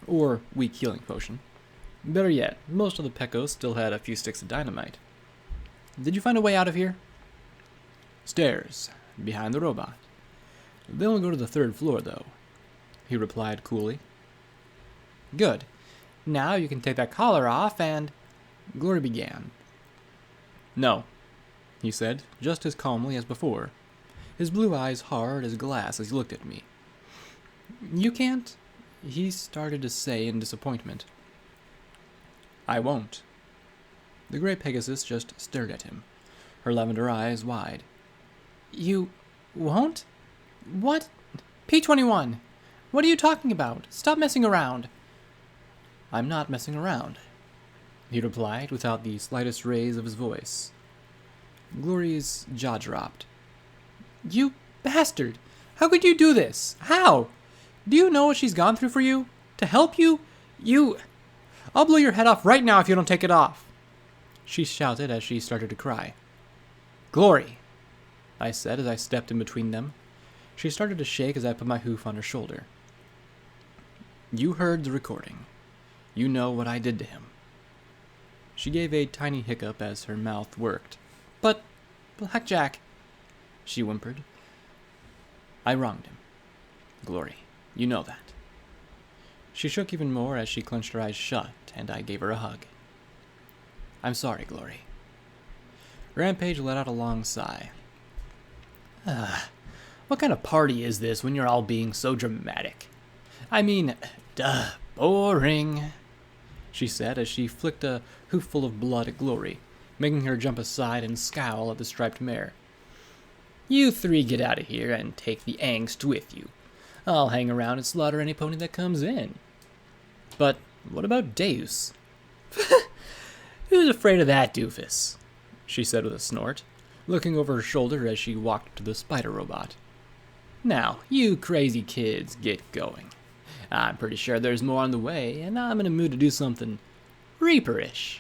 Or weak healing potion. Better yet, most of the Pecos still had a few sticks of dynamite. Did you find a way out of here? Stairs, behind the robot. They only go to the 3rd floor, though, he replied coolly. Good. Now you can take that collar off and... Glory began. No, he said, just as calmly as before, his blue eyes hard as glass as he looked at me. You can't, he started to say in disappointment. I won't. The gray Pegasus just stared at him, her lavender eyes wide. You won't? What? P-21, what are you talking about? Stop messing around. I'm not messing around, he replied without the slightest raise of his voice. Glory's jaw dropped. You bastard! How could you do this? How? Do you know what she's gone through for you? To help you? I'll blow your head off right now if you don't take it off, she shouted as she started to cry. Glory, I said as I stepped in between them. She started to shake as I put my hoof on her shoulder. You heard the recording. You know what I did to him. She gave a tiny hiccup as her mouth worked. But, Blackjack, she whimpered. I wronged him. Glory, you know that. She shook even more as she clenched her eyes shut, and I gave her a hug. I'm sorry, Glory. Rampage let out a long sigh. What kind of party is this when you're all being so dramatic? I mean, boring, she said as she flicked a hoofful of blood at Glory, making her jump aside and scowl at the striped mare. You 3 get out of here and take the angst with you. I'll hang around and slaughter any pony that comes in. But what about Deus? Who's afraid of that doofus? She said with a snort, looking over her shoulder as she walked to the spider robot. Now, you crazy kids, get going. I'm pretty sure there's more on the way, and I'm in a mood to do something Reaperish.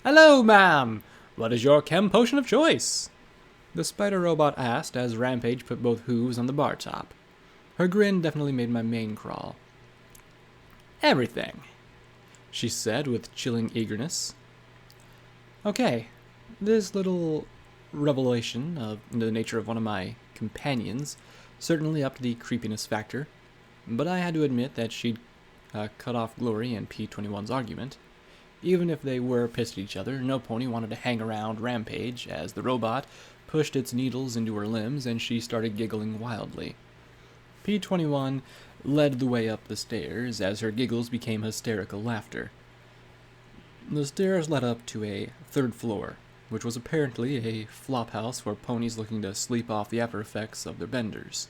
Hello, ma'am. What is your chem potion of choice? The spider robot asked as Rampage put both hooves on the bar top. Her grin definitely made my mane crawl. Everything, she said with chilling eagerness. Okay, this little revelation of the nature of one of my companions certainly upped the creepiness factor, but I had to admit that she'd cut off Glory and P-21's argument. Even if they were pissed at each other, no pony wanted to hang around Rampage as the robot pushed its needles into her limbs and she started giggling wildly. P-21 led the way up the stairs as her giggles became hysterical laughter. The stairs led up to a 3rd floor, which was apparently a flophouse for ponies looking to sleep off the after effects of their benders.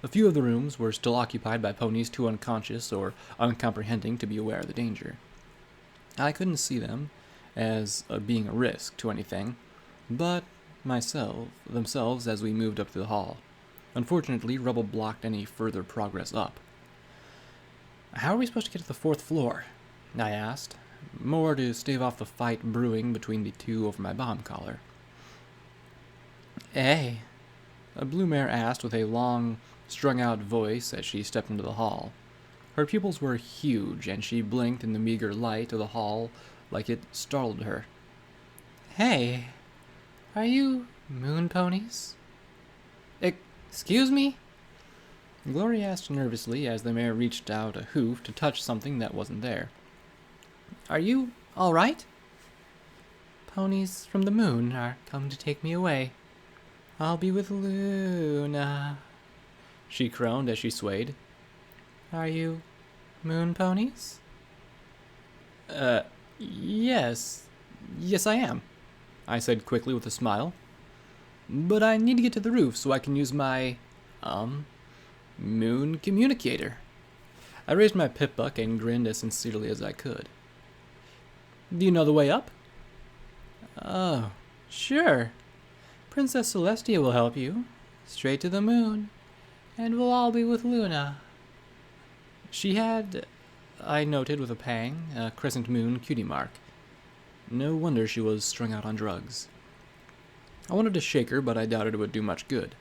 A few of the rooms were still occupied by ponies too unconscious or uncomprehending to be aware of the danger. I couldn't see them as being a risk to anything, but themselves as we moved up to the hall. Unfortunately, rubble blocked any further progress up. How are we supposed to get to the 4th floor? I asked, more to stave off the fight brewing between the two over my bomb collar. Hey, a blue mare asked with a long, strung-out voice as she stepped into the hall. Her pupils were huge, and she blinked in the meager light of the hall like it startled her. Hey, are you moon ponies? Excuse me? Glory asked nervously as the mare reached out a hoof to touch something that wasn't there. Are you all right? Ponies from the moon are come to take me away. I'll be with Luna, she crooned as she swayed. Are you moon ponies? Yes. Yes, I am, I said quickly with a smile. But I need to get to the roof so I can use my, moon communicator. I raised my pip-buck and grinned as sincerely as I could. Do you know the way up? Oh, sure. Princess Celestia will help you. Straight to the moon. And we'll all be with Luna. She had, I noted with a pang, a crescent moon cutie mark. No wonder she was strung out on drugs. I wanted to shake her, but I doubted it would do much good.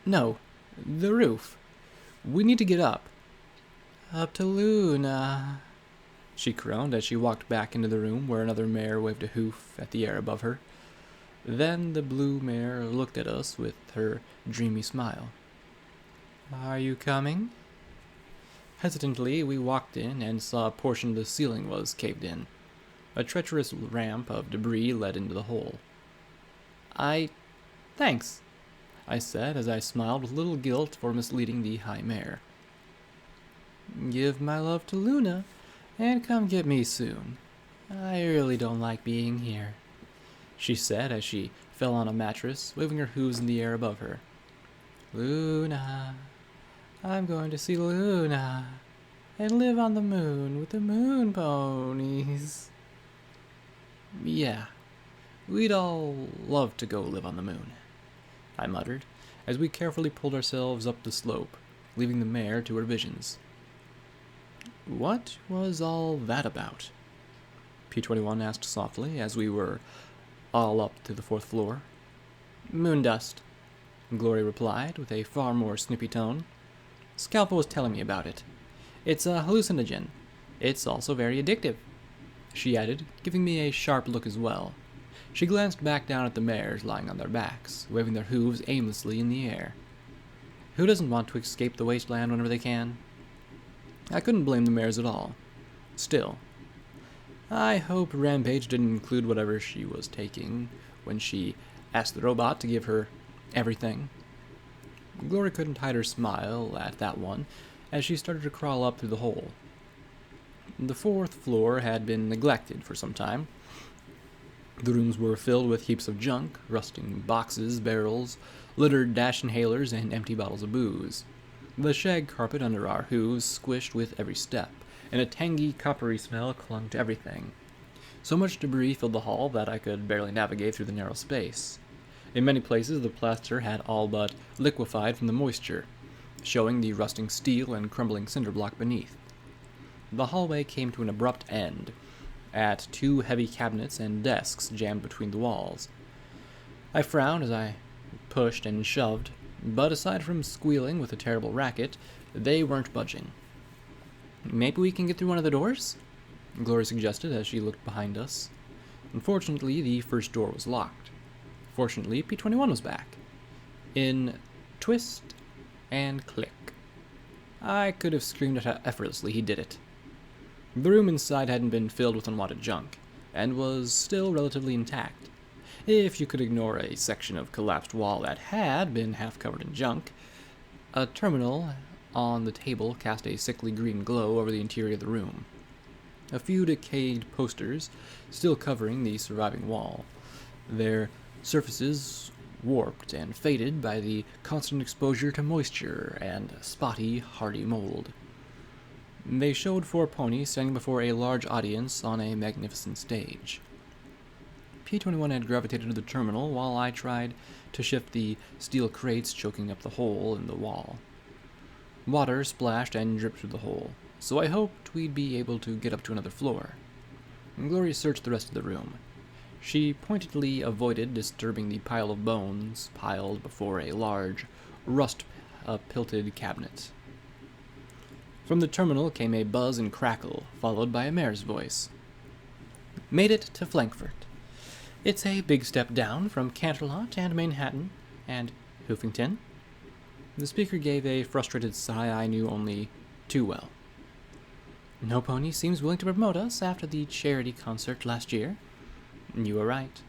No. The roof. We need to get up. Up to Luna, she groaned as she walked back into the room where another mare waved a hoof at the air above her. Then the blue mare looked at us with her dreamy smile. Are you coming? Hesitantly, we walked in and saw a portion of the ceiling was caved in. A treacherous ramp of debris led into the hole. Thanks, I said as I smiled with little guilt for misleading the high mare. Give my love to Luna, and come get me soon. I really don't like being here, she said as she fell on a mattress, waving her hooves in the air above her. Luna, I'm going to see Luna, and live on the moon with the moon ponies. Yeah, we'd all love to go live on the moon, I muttered, as we carefully pulled ourselves up the slope, leaving the mare to her visions. What was all that about? P-21 asked softly as we were all up to the 4th floor. Moon dust, Glory replied with a far more snippy tone. Scalpa was telling me about it. It's a hallucinogen. It's also very addictive, she added, giving me a sharp look as well. She glanced back down at the mares lying on their backs, waving their hooves aimlessly in the air. Who doesn't want to escape the wasteland whenever they can? I couldn't blame the mares at all. Still, I hope Rampage didn't include whatever she was taking when she asked the robot to give her everything. Glory couldn't hide her smile at that one as she started to crawl up through the hole. The 4th floor had been neglected for some time. The rooms were filled with heaps of junk, rusting boxes, barrels, littered dash inhalers, and empty bottles of booze. The shag carpet under our hooves squished with every step, and a tangy, coppery smell clung to everything. So much debris filled the hall that I could barely navigate through the narrow space. In many places, the plaster had all but liquefied from the moisture, showing the rusting steel and crumbling cinder block beneath. The hallway came to an abrupt end, at 2 heavy cabinets and desks jammed between the walls. I frowned as I pushed and shoved, but aside from squealing with a terrible racket, they weren't budging. Maybe we can get through one of the doors? Glory suggested as she looked behind us. Unfortunately, the first door was locked. Fortunately, P-21 was back. In twist and click. I could have screamed at how effortlessly he did it. The room inside hadn't been filled with unwanted junk, and was still relatively intact. If you could ignore a section of collapsed wall that had been half covered in junk, a terminal on the table cast a sickly green glow over the interior of the room. A few decayed posters still covering the surviving wall, their surfaces warped and faded by the constant exposure to moisture and spotty, hardy mold. They showed 4 ponies standing before a large audience on a magnificent stage. P-21 had gravitated to the terminal while I tried to shift the steel crates choking up the hole in the wall. Water splashed and dripped through the hole, so I hoped we'd be able to get up to another floor. Gloria searched the rest of the room. She pointedly avoided disturbing the pile of bones piled before a large, rust-pilted cabinet. From the terminal came a buzz and crackle, followed by a mare's voice. Made it to Frankfurt. It's a big step down from Canterlot and Manhattan and Hoofington. The speaker gave a frustrated sigh I knew only too well. No pony seems willing to promote us after the charity concert last year. You were right.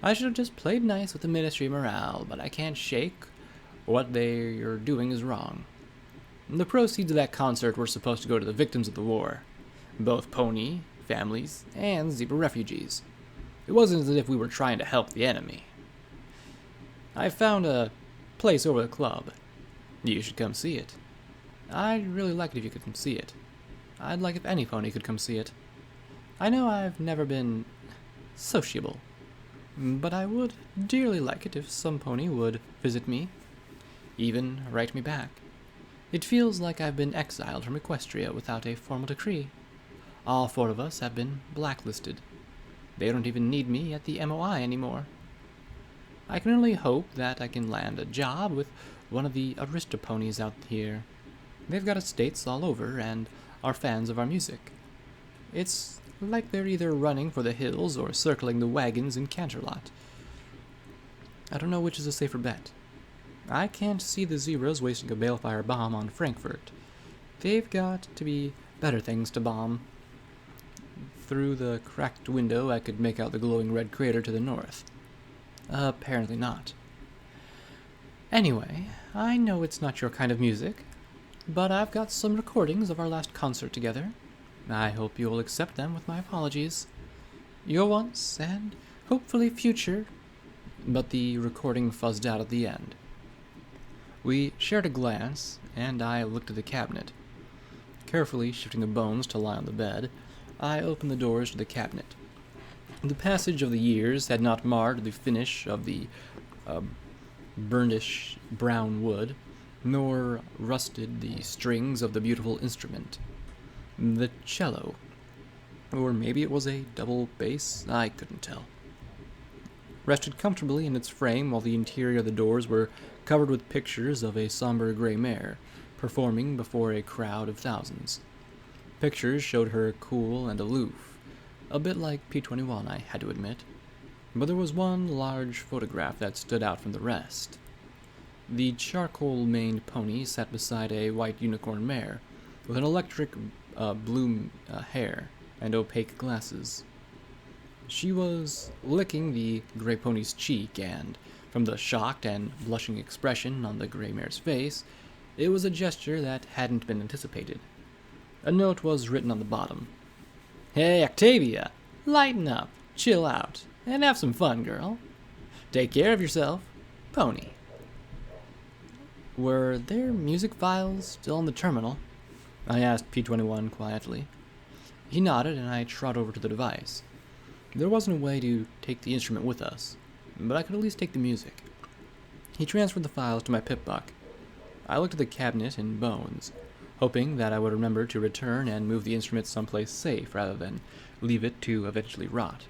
I should have just played nice with the ministry morale, but I can't shake what they're doing is wrong. The proceeds of that concert were supposed to go to the victims of the war, both pony, families, and zebra refugees. It wasn't as if we were trying to help the enemy. I found a place over the club. You should come see it. I'd really like it if you could come see it. I'd like if any pony could come see it. I know I've never been sociable, but I would dearly like it if some pony would visit me, even write me back. It feels like I've been exiled from Equestria without a formal decree. All 4 of us have been blacklisted. They don't even need me at the MOI anymore. I can only hope that I can land a job with one of the aristoponies out here. They've got estates all over and are fans of our music. It's like they're either running for the hills or circling the wagons in Canterlot. I don't know which is a safer bet. I can't see the Zeros wasting a balefire bomb on Frankfurt. They've got to be better things to bomb. Through the cracked window, I could make out the glowing red crater to the north. Apparently not. Anyway, I know it's not your kind of music, but I've got some recordings of our last concert together. I hope you'll accept them with my apologies. Your once, and hopefully future. But the recording fuzzed out at the end. We shared a glance, and I looked at the cabinet. Carefully shifting the bones to lie on the bed, I opened the doors to the cabinet. The passage of the years had not marred the finish of the burnished brown wood, nor rusted the strings of the beautiful instrument. The cello. Or maybe it was a double bass, I couldn't tell. Rested comfortably in its frame while the interior of the doors were covered with pictures of a somber gray mare, performing before a crowd of thousands. Pictures showed her cool and aloof, a bit like P21, I had to admit, but there was one large photograph that stood out from the rest. The charcoal-maned pony sat beside a white unicorn mare, with an electric blue hair and opaque glasses. She was licking the gray pony's cheek, and from the shocked and blushing expression on the gray mare's face, it was a gesture that hadn't been anticipated. A note was written on the bottom. "Hey, Octavia, lighten up, chill out, and have some fun, girl. Take care of yourself, Pony." Were there music files still in the terminal? I asked P21 quietly. He nodded, and I trotted over to the device. There wasn't a way to take the instrument with us, but I could at least take the music. He transferred the files to my pip-buck. I looked at the cabinet and bones, hoping that I would remember to return and move the instrument someplace safe rather than leave it to eventually rot.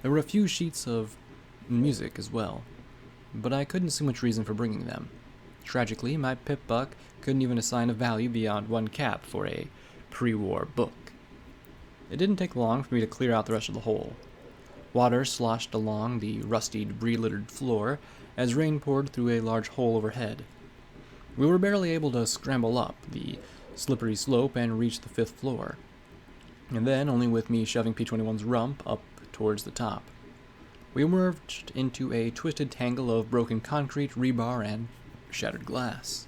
There were a few sheets of music as well, but I couldn't see much reason for bringing them. Tragically, my pip-buck couldn't even assign a value beyond 1 cap for a pre-war book. It didn't take long for me to clear out the rest of the hole. Water sloshed along the rusty, debris-littered floor as rain poured through a large hole overhead. We were barely able to scramble up the slippery slope and reach the 5th floor, and then only with me shoving P21's rump up towards the top. We emerged into a twisted tangle of broken concrete, rebar, and shattered glass.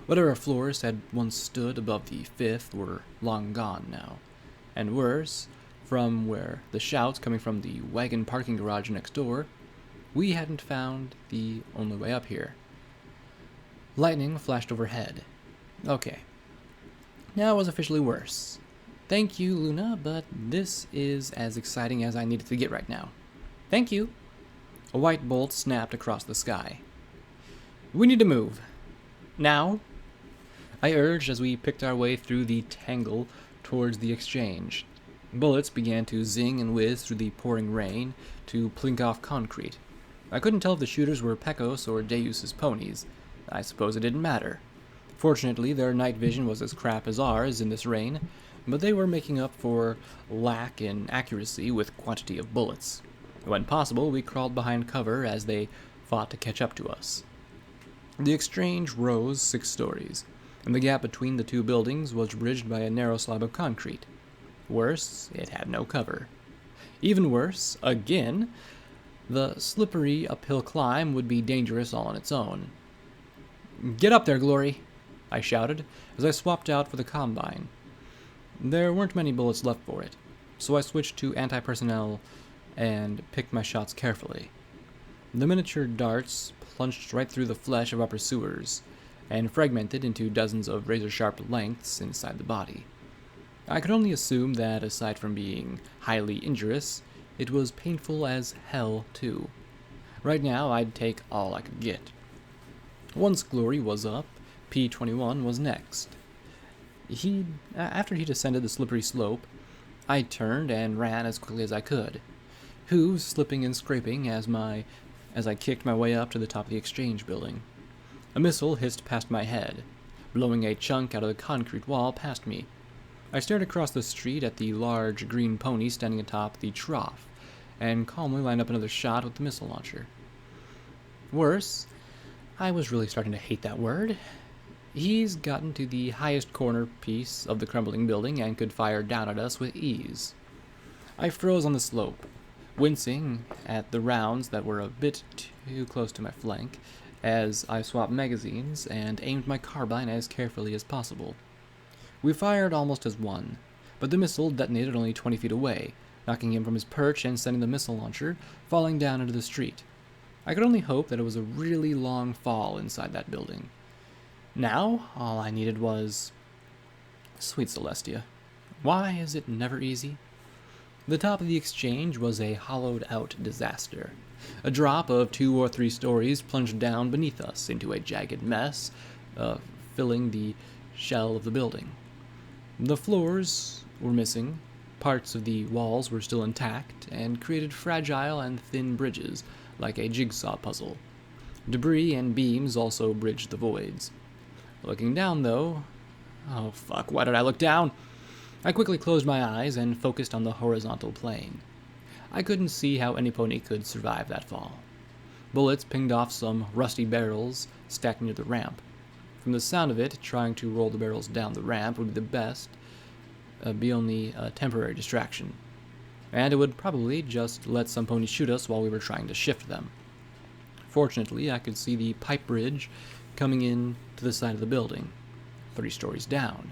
Whatever floors had once stood above the 5th were long gone now, and worse, from where the shouts coming from the wagon parking garage next door, we hadn't found the only way up here. Lightning flashed overhead. Okay. Now it was officially worse. Thank you, Luna, but this is as exciting as I needed to get right now. Thank you. A white bolt snapped across the sky. We need to move. Now? I urged as we picked our way through the tangle towards the exchange. Bullets began to zing and whiz through the pouring rain to plink off concrete. I couldn't tell if the shooters were Pecos or Deus's ponies. I suppose it didn't matter. Fortunately, their night vision was as crap as ours in this rain, but they were making up for lack in accuracy with quantity of bullets. When possible, we crawled behind cover as they fought to catch up to us. The exchange rose 6 stories, and the gap between the 2 buildings was bridged by a narrow slab of concrete. Worse, it had no cover. Even worse, again, the slippery uphill climb would be dangerous all on its own. "Get up there, Glory!" I shouted as I swapped out for the Combine. There weren't many bullets left for it, so I switched to anti-personnel and picked my shots carefully. The miniature darts plunged right through the flesh of our pursuers and fragmented into dozens of razor-sharp lengths inside the body. I could only assume that, aside from being highly injurious, it was painful as hell, too. Right now, I'd take all I could get. Once Glory was up, P21 was next. After he descended the slippery slope, I turned and ran as quickly as I could, hooves slipping and scraping as my as I kicked my way up to the top of the exchange building. A missile hissed past my head, blowing a chunk out of the concrete wall past me. I stared across the street at the large green pony standing atop the trough, and calmly lined up another shot with the missile launcher. Worse, I was really starting to hate that word. He's gotten to the highest corner piece of the crumbling building and could fire down at us with ease. I froze on the slope, wincing at the rounds that were a bit too close to my flank, as I swapped magazines and aimed my carbine as carefully as possible. We fired almost as one, but the missile detonated only 20 feet away, knocking him from his perch and sending the missile launcher falling down into the street. I could only hope that it was a really long fall inside that building. Now, all I needed was... Sweet Celestia, why is it never easy? The top of the exchange was a hollowed-out disaster. A drop of 2 or 3 stories plunged down beneath us into a jagged mess, filling the shell of the building. The floors were missing, parts of the walls were still intact, and created fragile and thin bridges, like a jigsaw puzzle. Debris and beams also bridged the voids. Looking down, though... Oh, fuck, why did I look down? I quickly closed my eyes and focused on the horizontal plane. I couldn't see how any pony could survive that fall. Bullets pinged off some rusty barrels stacked near the ramp. From the sound of it, trying to roll the barrels down the ramp would be the best, be only a temporary distraction. And it would probably just let some ponies shoot us while we were trying to shift them. Fortunately, I could see the pipe bridge coming in to the side of the building, 3 stories down.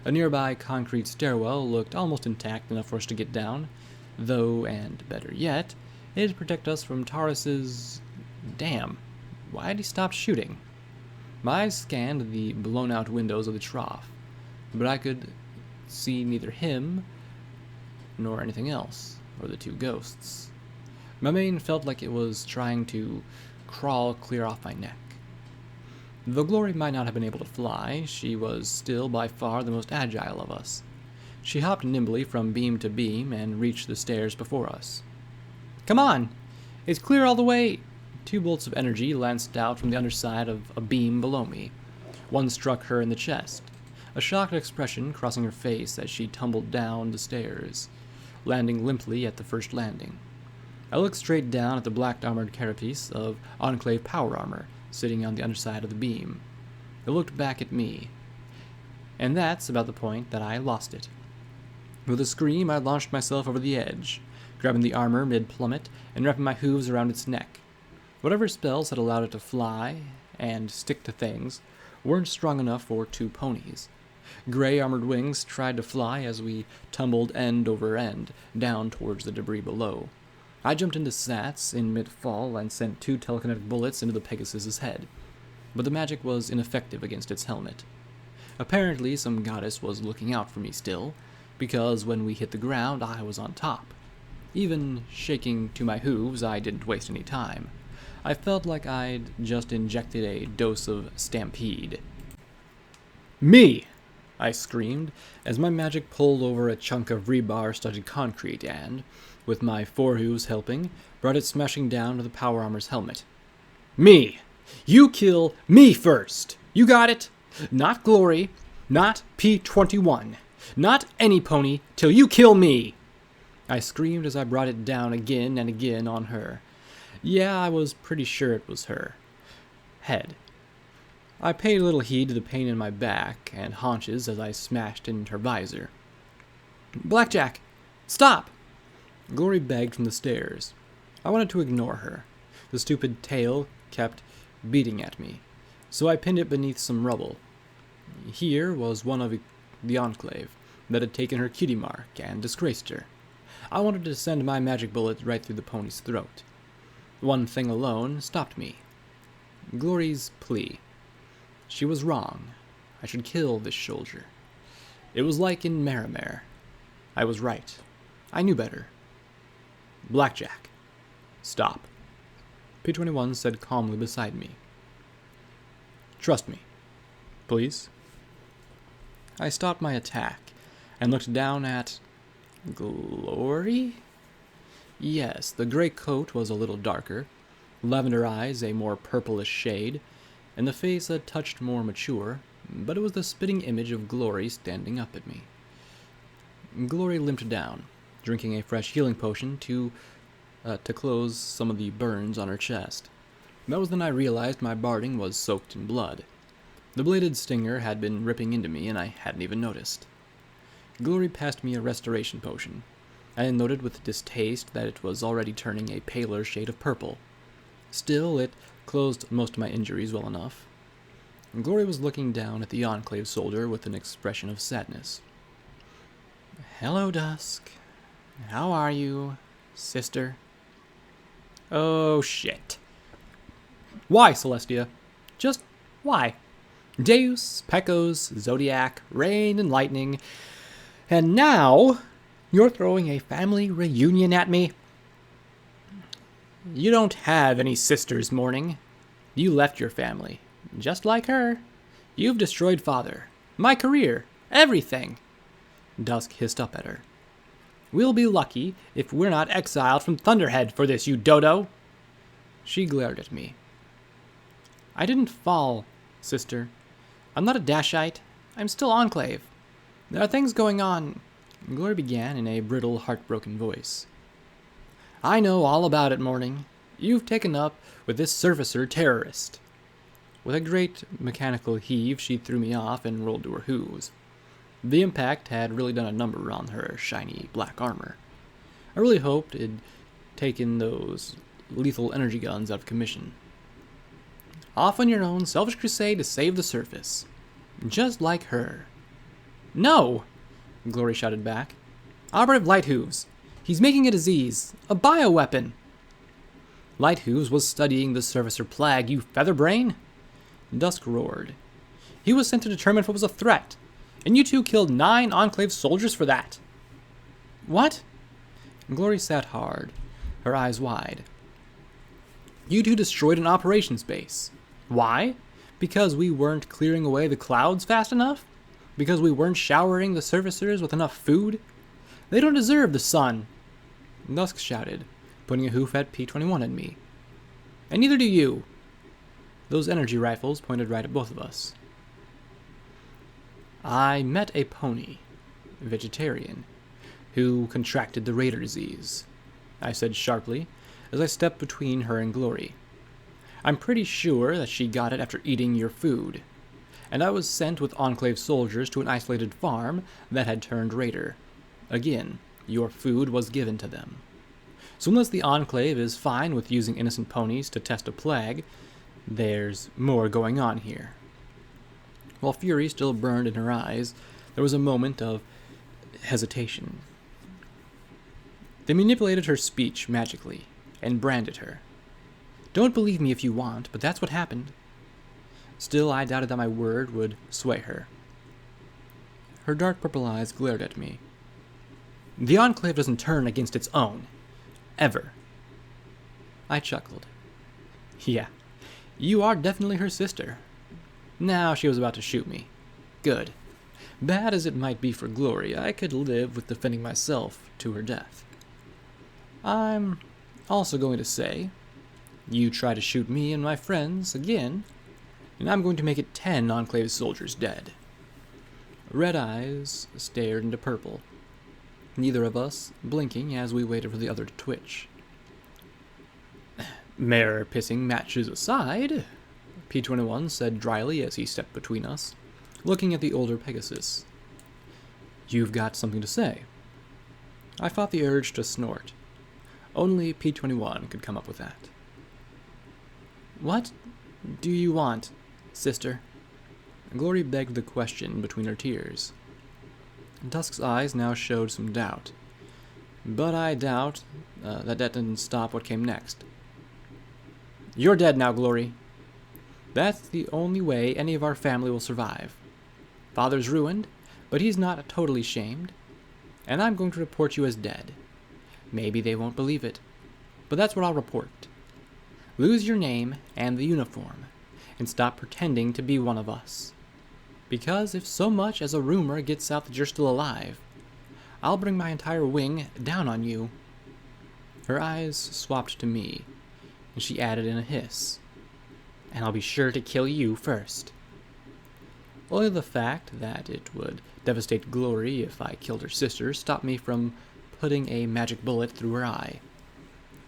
A nearby concrete stairwell looked almost intact enough for us to get down, though, and better yet, it'd protect us from Taurus's... Damn, why'd he stop shooting? My eyes scanned the blown-out windows of the trough, but I could see neither him nor anything else, or the 2 ghosts. My mane felt like it was trying to crawl clear off my neck. Though Glory might not have been able to fly, she was still by far the most agile of us. She hopped nimbly from beam to beam and reached the stairs before us. Come on! It's clear all the way! 2 bolts of energy lanced out from the underside of a beam below me. One struck her in the chest, a shocked expression crossing her face as she tumbled down the stairs, landing limply at the first landing. I looked straight down at the black-armored carapace of Enclave power armor sitting on the underside of the beam. It looked back at me, and that's about the point that I lost it. With a scream, I launched myself over the edge, grabbing the armor mid-plummet and wrapping my hooves around its neck. Whatever spells had allowed it to fly and stick to things weren't strong enough for 2 ponies. Gray armored wings tried to fly as we tumbled end over end down towards the debris below. I jumped into Sats in mid-fall and sent 2 telekinetic bullets into the Pegasus's head, but the magic was ineffective against its helmet. Apparently, some goddess was looking out for me still, because when we hit the ground, I was on top. Even shaking to my hooves, I didn't waste any time. I felt like I'd just injected a dose of stampede. Me! I screamed, as my magic pulled over a chunk of rebar-studded concrete and, with my forehooves helping, brought it smashing down to the power armor's helmet. Me! You kill me first! You got it? Not Glory, not P-21, not any pony, till you kill me! I screamed as I brought it down again and again on her. Yeah, I was pretty sure it was her. Head. I paid little heed to the pain in my back and haunches as I smashed in her visor. Blackjack! Stop! Glory begged from the stairs. I wanted to ignore her. The stupid tail kept beating at me, so I pinned it beneath some rubble. Here was one of the Enclave that had taken her cutie mark and disgraced her. I wanted to send my magic bullet right through the pony's throat. One thing alone stopped me. Glory's plea. She was wrong. I should kill this soldier. It was like in Marimare. I was right. I knew better. Blackjack. Stop. P-21 said calmly beside me. Trust me. Please? I stopped my attack and looked down at... Glory? Yes, the gray coat was a little darker, lavender eyes a more purplish shade, and the face a touch more mature, but it was the spitting image of Glory standing up at me. Glory limped down, drinking a fresh healing potion to close some of the burns on her chest. That was then I realized my barding was soaked in blood. The bladed stinger had been ripping into me, and I hadn't even noticed. Glory passed me a restoration potion. I noted with distaste that it was already turning a paler shade of purple. Still, it closed most of my injuries well enough. Glory was looking down at the Enclave soldier with an expression of sadness. "Hello, Dusk. How are you, sister?" "Oh, shit. Why, Celestia? Just why? Deus, Pecos, Zodiac, Rain, and Lightning. And now you're throwing a family reunion at me? You don't have any sisters, Morning. You left your family, just like her. You've destroyed Father, my career, everything." Dusk hissed up at her. "We'll be lucky if we're not exiled from Thunderhead for this, you dodo." She glared at me. "I didn't fall, sister. I'm not a Dashite. I'm still Enclave. There are things going on," Glory began in a brittle, heartbroken voice. "I know all about it, Morning. You've taken up with this surfacer terrorist." With a great mechanical heave, she threw me off and rolled to her hooves. The impact had really done a number on her shiny black armor. I really hoped it'd taken those lethal energy guns out of commission. "Off on your own selfish crusade to save the surface. Just like her." "No!" Glory shouted back. "Operative Lighthooves. He's making a disease. A bioweapon." "Lighthooves was studying the surfacer plague, you featherbrain." Dusk roared. "He was sent to determine if it was a threat, and you two killed 9 Enclave soldiers for that." "What?" Glory sat hard, her eyes wide. "You two destroyed an operations base. Why? Because we weren't clearing away the clouds fast enough? Because we weren't showering the surfacers with enough food? They don't deserve the sun." Dusk shouted, putting a hoof at P-21 at me. "And neither do you." Those energy rifles pointed right at both of us. "I met a pony, vegetarian, who contracted the Raider disease," I said sharply, as I stepped between her and Glory. "I'm pretty sure that she got it after eating your food, and I was sent with Enclave soldiers to an isolated farm that had turned Raider. Again, your food was given to them. So unless the Enclave is fine with using innocent ponies to test a plague, there's more going on here." While fury still burned in her eyes, there was a moment of hesitation. They manipulated her speech magically and branded her. Don't believe me if you want, but that's what happened. Still, I doubted that my word would sway her. Her dark purple eyes glared at me. "The Enclave doesn't turn against its own. Ever." I chuckled. "Yeah, you are definitely her sister." Now she was about to shoot me. Good. Bad as it might be for Glory, I could live with defending myself to her death. I'm also going to say, you try to shoot me and my friends again, and I'm going to make it 10 Enclave soldiers dead. Red eyes stared into purple, neither of us blinking as we waited for the other to twitch. "Mare pissing matches aside," P-21 said dryly as he stepped between us, looking at the older Pegasus. "You've got something to say." I fought the urge to snort. Only P-21 could come up with that. "What do you want, sister?" Glory begged the question between her tears. Dusk's eyes now showed some doubt, but I doubt that didn't stop what came next. "You're dead now, Glory. That's the only way any of our family will survive. Father's ruined, but he's not totally shamed, and I'm going to report you as dead. Maybe they won't believe it, but that's what I'll report. Lose your name and the uniform, and stop pretending to be one of us. Because if so much as a rumor gets out that you're still alive, I'll bring my entire wing down on you." Her eyes swapped to me, and she added in a hiss, "And I'll be sure to kill you first." Only the fact that it would devastate Glory if I killed her sister stopped me from putting a magic bullet through her eye.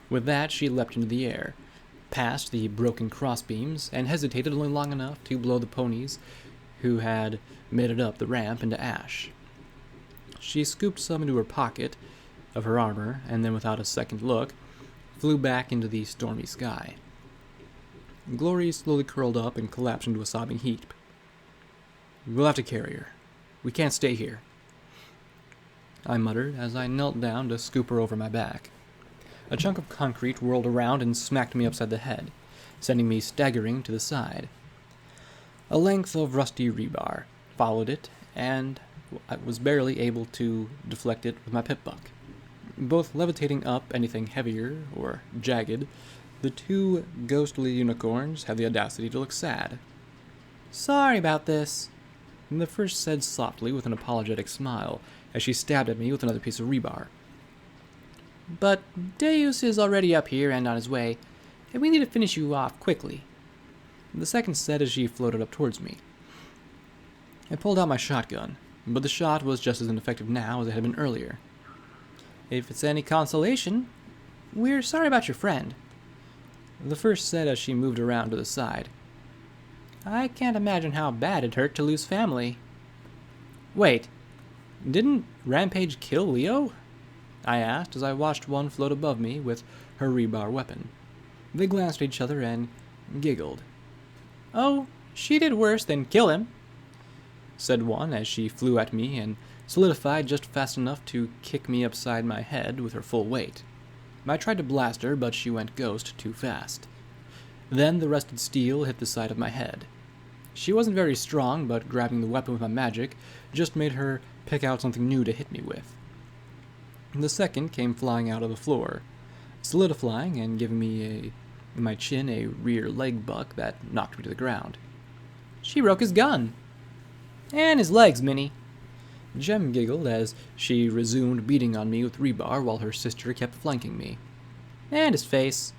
With that, she leapt into the air, past the broken crossbeams, and hesitated only long enough to blow the ponies who had made it up the ramp into ash. She scooped some into her pocket of her armor, and then without a second look, flew back into the stormy sky. Glory slowly curled up and collapsed into a sobbing heap. "We'll have to carry her. We can't stay here," I muttered as I knelt down to scoop her over my back. A chunk of concrete whirled around and smacked me upside the head, sending me staggering to the side. A length of rusty rebar followed it, and I was barely able to deflect it with my pip-buck. Both levitating up anything heavier or jagged, the two ghostly unicorns had the audacity to look sad. "Sorry about this," the first said softly with an apologetic smile as she stabbed at me with another piece of rebar. "But Deus is already up here and on his way, and we need to finish you off quickly," the second said as she floated up towards me. I pulled out my shotgun, but the shot was just as ineffective now as it had been earlier. "If it's any consolation, we're sorry about your friend," the first said as she moved around to the side. "I can't imagine how bad it hurt to lose family." "Wait, didn't Rampage kill Leo?" I asked as I watched one float above me with her rebar weapon. They glanced at each other and giggled. "Oh, she did worse than kill him," said one as she flew at me and solidified just fast enough to kick me upside my head with her full weight. I tried to blast her, but she went ghost too fast. Then the rusted steel hit the side of my head. She wasn't very strong, but grabbing the weapon with my magic just made her pick out something new to hit me with. The second came flying out of the floor, solidifying and giving me in my chin a rear leg buck that knocked me to the ground. "She broke his gun." "And his legs, Minnie." Jem giggled as she resumed beating on me with rebar while her sister kept flanking me. "And his face."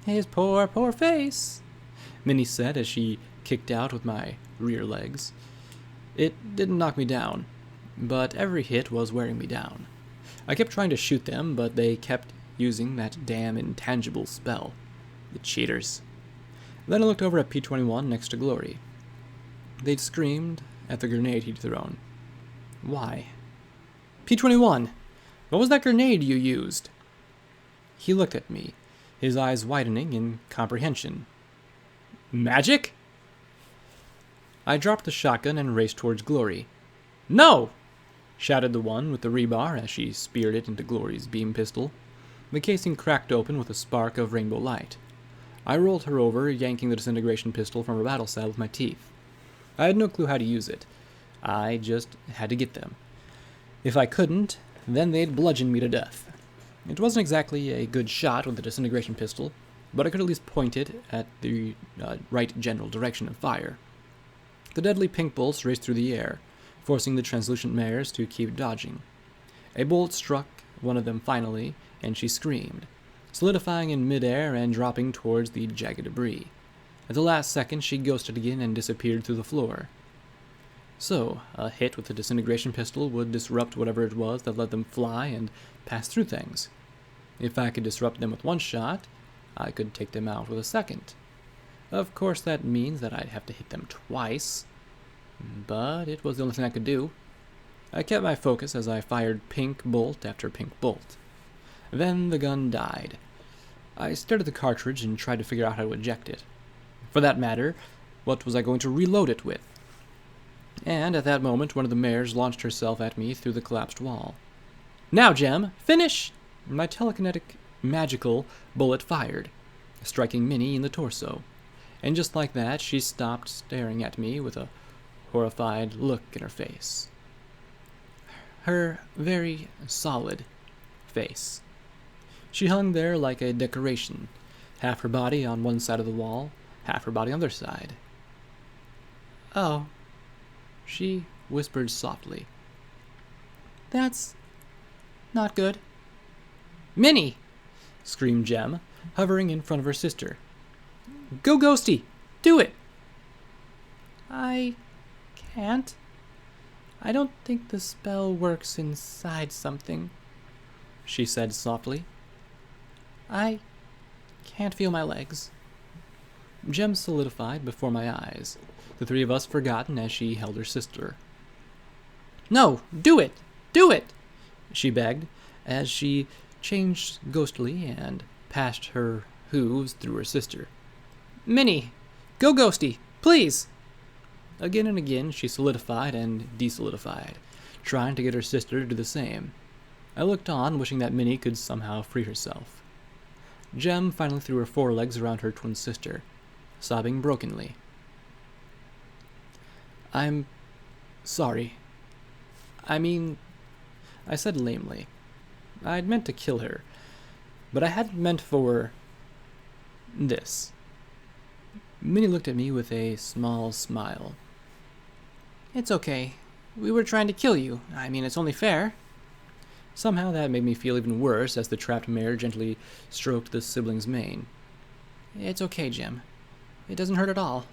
"His poor, poor face," Minnie said as she kicked out with my rear legs. It didn't knock me down, but every hit was wearing me down. I kept trying to shoot them, but they kept using that damn intangible spell. The cheaters. Then I looked over at P-21 next to Glory. They'd screamed at the grenade he'd thrown. Why? "P-21, what was that grenade you used?" He looked at me, his eyes widening in comprehension. "Magic?" I dropped the shotgun and raced towards Glory. "No!" shouted the one with the rebar as she speared it into Glory's beam pistol. The casing cracked open with a spark of rainbow light. I rolled her over, yanking the disintegration pistol from her battle saddle with my teeth. I had no clue how to use it. I just had to get them. If I couldn't, then they'd bludgeon me to death. It wasn't exactly a good shot with the disintegration pistol, but I could at least point it at the right general direction of fire. The deadly pink bolts raced through the air, forcing the translucent mares to keep dodging. A bolt struck one of them finally, and she screamed, solidifying in midair and dropping towards the jagged debris. At the last second, she ghosted again and disappeared through the floor. So, a hit with the disintegration pistol would disrupt whatever it was that let them fly and pass through things. If I could disrupt them with one shot, I could take them out with a second. Of course, that means that I'd have to hit them twice, but it was the only thing I could do. I kept my focus as I fired pink bolt after pink bolt. Then the gun died. I stared at the cartridge and tried to figure out how to eject it. For that matter, what was I going to reload it with? And at that moment, one of the mares launched herself at me through the collapsed wall. "Now, Jem, finish!" My telekinetic, magical bullet fired, striking Minnie in the torso. And just like that, she stopped staring at me with a horrified look in her face. Her very solid face. She hung there like a decoration, half her body on one side of the wall, half her body on the other side. "Oh," she whispered softly. "That's not good." "Minnie!" screamed Jem, hovering in front of her sister. Go, Ghosty! Do it! I can't. I don't think the spell works inside something, she said softly. I can't feel my legs. Gem solidified before my eyes, the three of us forgotten as she held her sister. No, do it! Do it! She begged, as she changed ghostly and passed her hooves through her sister. Minnie! Go, Ghosty! Please! Again and again she solidified and desolidified, trying to get her sister to do the same. I looked on, wishing that Minnie could somehow free herself. Gem finally threw her forelegs around her twin sister, sobbing brokenly. I'm sorry. I mean, I said lamely. I'd meant to kill her, but I hadn't meant for this. Minnie looked at me with a small smile. It's okay. We were trying to kill you. I mean, it's only fair. Somehow that made me feel even worse as the trapped mare gently stroked the sibling's mane. It's okay, Gem. It doesn't hurt at all.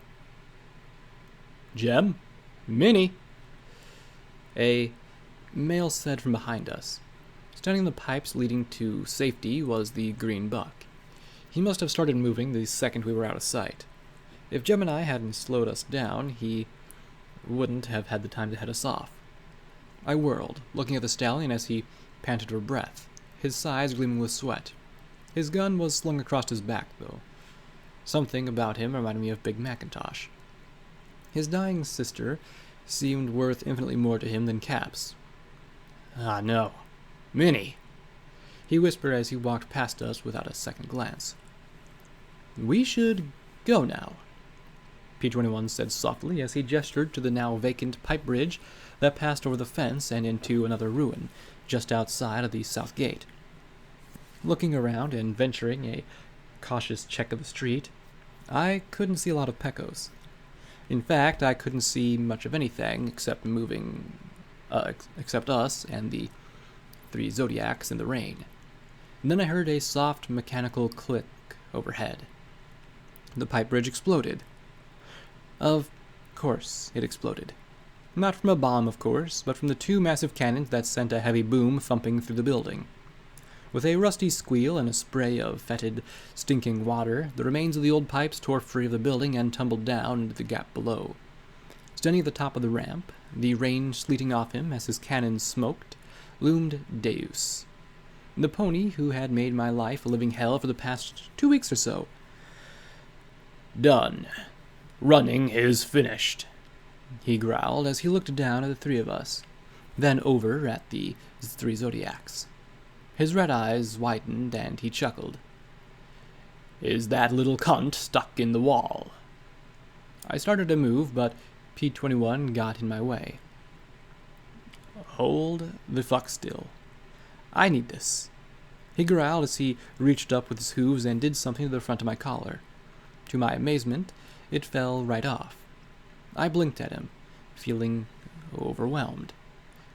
Gem? Minnie? A male said from behind us. Standing in the pipes leading to safety was the green buck. He must have started moving the second we were out of sight. If Gem and I hadn't slowed us down, he wouldn't have had the time to head us off. I whirled, looking at the stallion as he panted for breath, his sides gleaming with sweat. His gun was slung across his back, though. Something about him reminded me of Big Macintosh. His dying sister seemed worth infinitely more to him than Cap's. Ah, no. Minnie! He whispered as he walked past us without a second glance. We should go now, P-21 said softly as he gestured to the now vacant pipe bridge that passed over the fence and into another ruin, just outside of the south gate. Looking around and venturing a cautious check of the street, I couldn't see a lot of Pecos. In fact, I couldn't see much of anything except except us and the three Zodiacs in the rain. And then I heard a soft mechanical click overhead. The pipe bridge exploded. Of course it exploded. Not from a bomb, of course, but from the two massive cannons that sent a heavy boom thumping through the building. With a rusty squeal and a spray of fetid, stinking water, the remains of the old pipes tore free of the building and tumbled down into the gap below. Standing at the top of the ramp, the rain sleeting off him as his cannons smoked, loomed Deus, the pony who had made my life a living hell for the past 2 weeks or so. Done. Running is finished, he growled as he looked down at the three of us, then over at the three Zodiacs. His red eyes widened and he chuckled. Is that little cunt stuck in the wall? I started to move, but P-21 got in my way. Hold the fuck still. I need this. He growled as he reached up with his hooves and did something to the front of my collar. To my amazement, it fell right off. I blinked at him, feeling overwhelmed.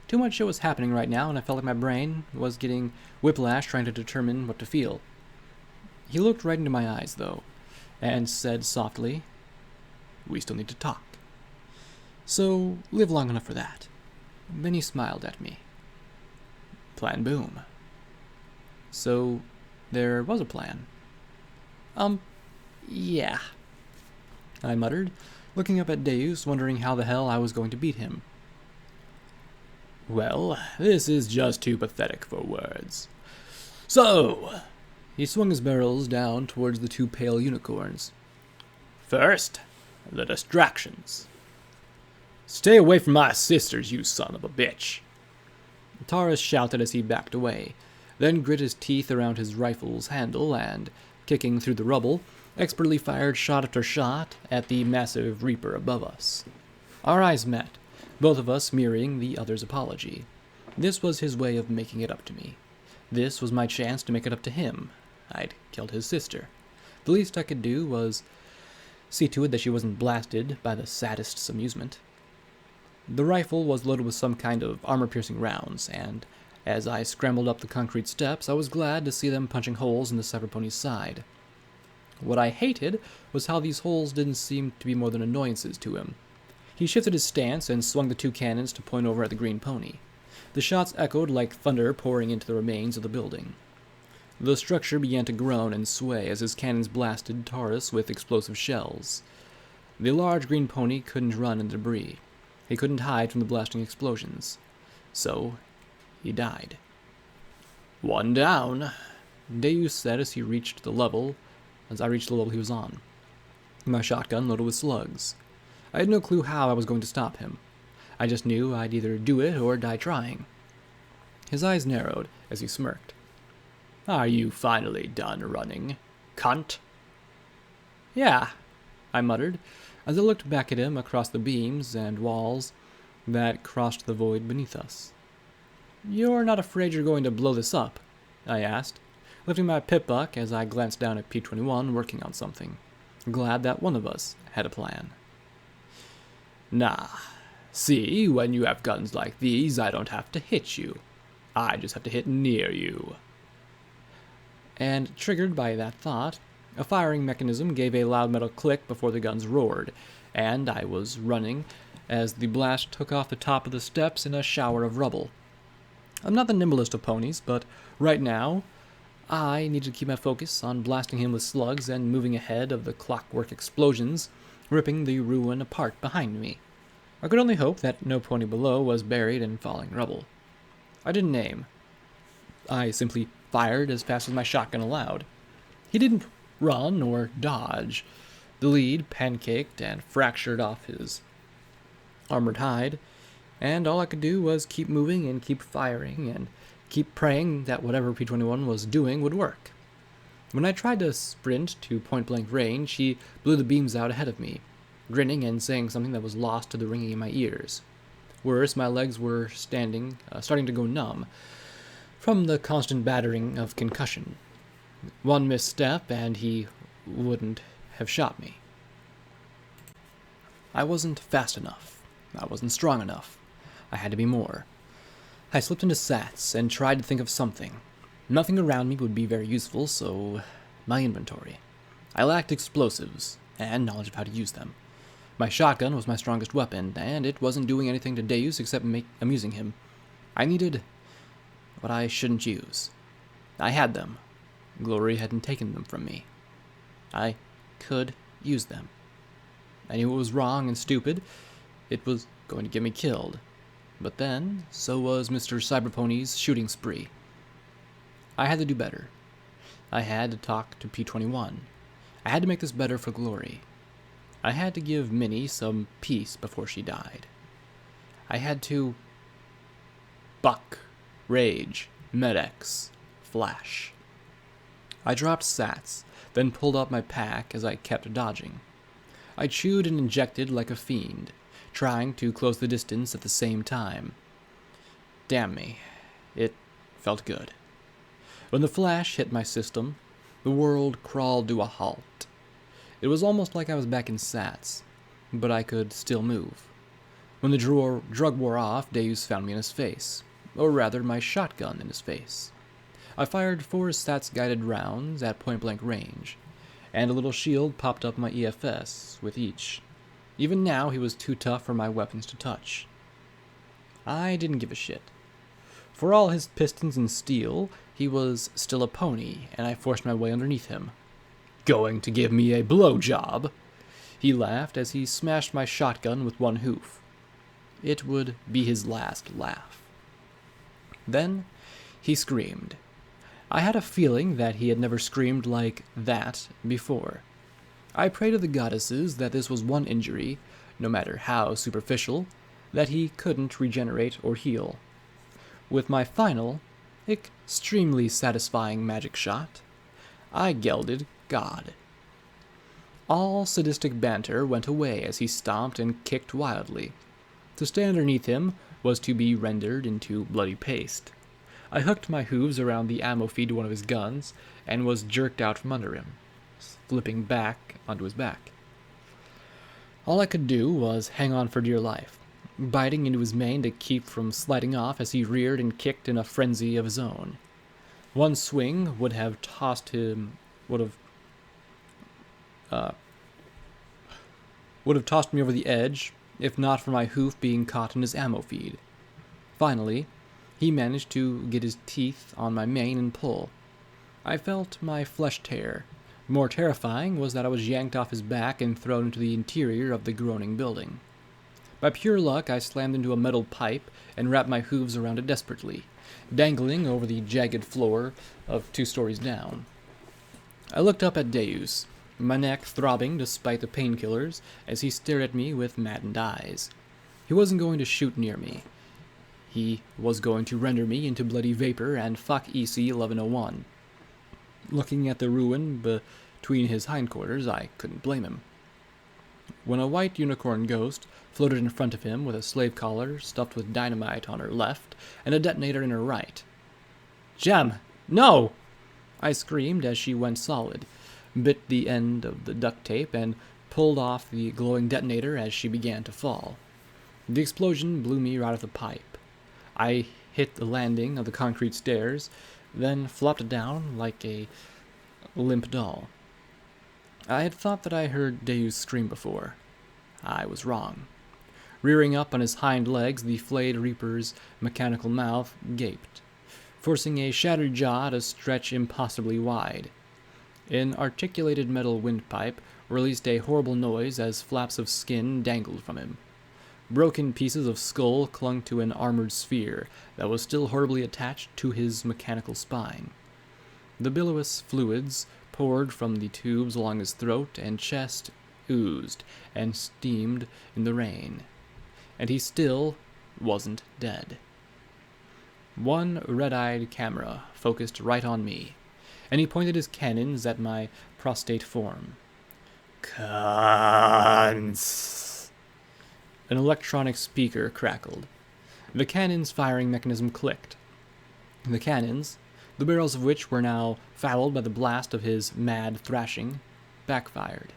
Too much shit was happening right now, and I felt like my brain was getting whiplash trying to determine what to feel. He looked right into my eyes, though, and said softly, We still need to talk. So, live long enough for that. Then he smiled at me. Plan boom. So, there was a plan. Yeah, I muttered, looking up at Deus, wondering how the hell I was going to beat him. Well, this is just too pathetic for words. So, he swung his barrels down towards the two pale unicorns. First, the distractions. Stay away from my sisters, you son of a bitch. Taurus shouted as he backed away, then grit his teeth around his rifle's handle and, kicking through the rubble, expertly fired shot after shot at the massive reaper above us. Our eyes met, both of us mirroring the other's apology. This was his way of making it up to me. This was my chance to make it up to him. I'd killed his sister. The least I could do was see to it that she wasn't blasted by the sadist's amusement. The rifle was loaded with some kind of armor-piercing rounds, and As I scrambled up the concrete steps, I was glad to see them punching holes in the Cyber Pony's side. What I hated was how these holes didn't seem to be more than annoyances to him. He shifted his stance and swung the two cannons to point over at the green pony. The shots echoed like thunder pouring into the remains of the building. The structure began to groan and sway as his cannons blasted Taurus with explosive shells. The large green pony couldn't run in the debris. He couldn't hide from the blasting explosions. So, he died. "One down," Deus said as I reached the level he was on. My shotgun loaded with slugs. I had no clue how I was going to stop him. I just knew I'd either do it or die trying. His eyes narrowed as he smirked. "Are you finally done running, cunt?" "Yeah," I muttered, as I looked back at him across the beams and walls that crossed the void beneath us. "You're not afraid you're going to blow this up?" I asked, lifting my pip-buck as I glanced down at P-21 working on something, glad that one of us had a plan. "Nah. See, when you have guns like these, I don't have to hit you. I just have to hit near you." And, triggered by that thought, a firing mechanism gave a loud metal click before the guns roared, and I was running as the blast took off the top of the steps in a shower of rubble. I'm not the nimblest of ponies, but right now, I needed to keep my focus on blasting him with slugs and moving ahead of the clockwork explosions, ripping the ruin apart behind me. I could only hope that no pony below was buried in falling rubble. I didn't aim. I simply fired as fast as my shotgun allowed. He didn't run or dodge. The lead pancaked and fractured off his armored hide, and all I could do was keep moving and keep firing and keep praying that whatever P-21 was doing would work. When I tried to sprint to point-blank range, he blew the beams out ahead of me, grinning and saying something that was lost to the ringing in my ears. Worse, my legs were starting to go numb from the constant battering of concussion. One misstep, and he wouldn't have shot me. I wasn't fast enough. I wasn't strong enough. I had to be more. I slipped into sats and tried to think of something. Nothing around me would be very useful, so my inventory. I lacked explosives and knowledge of how to use them. My shotgun was my strongest weapon, and it wasn't doing anything to Deus except amusing him. I needed what I shouldn't use. I had them. Glory hadn't taken them from me. I could use them. I knew it was wrong and stupid. It was going to get me killed. But then, so was Mr. Cyberpony's shooting spree. I had to do better. I had to talk to P-21. I had to make this better for Glory. I had to give Minnie some peace before she died. I had to buck, rage, Med-X, flash. I dropped sats, then pulled up my pack as I kept dodging. I chewed and injected like a fiend, trying to close the distance at the same time. Damn me, it felt good. When the flash hit my system, the world crawled to a halt. It was almost like I was back in sats, but I could still move. When the drug wore off, Deus found me in his face, or rather my shotgun in his face. I fired 4 stats-guided rounds at point-blank range, and a little shield popped up my EFS with each. Even now, he was too tough for my weapons to touch. I didn't give a shit. For all his pistons and steel, he was still a pony, and I forced my way underneath him. "Going to give me a blowjob?" He laughed as he smashed my shotgun with one hoof. It would be his last laugh. Then he screamed. I had a feeling that he had never screamed like that before. I prayed to the goddesses that this was one injury, no matter how superficial, that he couldn't regenerate or heal. With my final, extremely satisfying magic shot, I gelded God. All sadistic banter went away as he stomped and kicked wildly. To stay underneath him was to be rendered into bloody paste. I hooked my hooves around the ammo feed to one of his guns and was jerked out from under him, flipping back onto his back. All I could do was hang on for dear life. biting into his mane to keep from sliding off as he reared and kicked in a frenzy of his own. One swing would have tossed me over the edge, if not for my hoof being caught in his ammo feed. Finally, he managed to get his teeth on my mane and pull. I felt my flesh tear. More terrifying was that I was yanked off his back and thrown into the interior of the groaning building. By pure luck, I slammed into a metal pipe and wrapped my hooves around it desperately, dangling over the jagged floor of 2 stories down. I looked up at Deus, my neck throbbing despite the painkillers, as he stared at me with maddened eyes. He wasn't going to shoot near me. He was going to render me into bloody vapor and fuck EC 1101. Looking at the ruin between his hindquarters, I couldn't blame him. When a white unicorn ghost floated in front of him with a slave collar stuffed with dynamite on her left and a detonator in her right. "Gem, no!" I screamed as she went solid, bit the end of the duct tape, and pulled off the glowing detonator as she began to fall. The explosion blew me right off the pipe. I hit the landing of the concrete stairs, then flopped down like a limp doll. I had thought that I heard Deus scream before. I was wrong. Rearing up on his hind legs, the flayed reaper's mechanical mouth gaped, forcing a shattered jaw to stretch impossibly wide. An articulated metal windpipe released a horrible noise as flaps of skin dangled from him. Broken pieces of skull clung to an armored sphere that was still horribly attached to his mechanical spine. The billowy fluids poured from the tubes along his throat and chest, oozed and steamed in the rain, and he still wasn't dead. One red-eyed camera focused right on me, and he pointed his cannons at my prostrate form. "Cunts!" An electronic speaker crackled. The cannon's firing mechanism clicked. The cannons, the barrels of which were now fouled by the blast of his mad thrashing, backfired.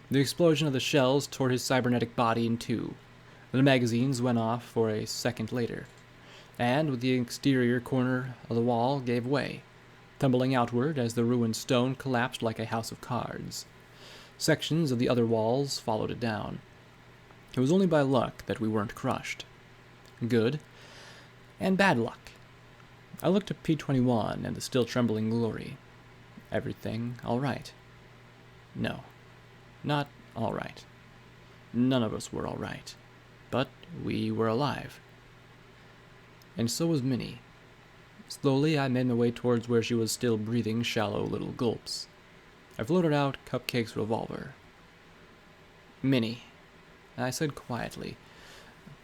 The explosion of the shells tore his cybernetic body in 2. The magazines went off for a second later, and with the exterior corner of the wall gave way, tumbling outward as the ruined stone collapsed like a house of cards. Sections of the other walls followed it down. It was only by luck that we weren't crushed. Good and bad luck. I looked at P-21 and the still trembling Glory. Everything all right? No, not all right. None of us were all right, but we were alive. And so was Minnie. Slowly, I made my way towards where she was still breathing shallow little gulps. I floated out Cupcake's revolver. "Minnie," I said quietly,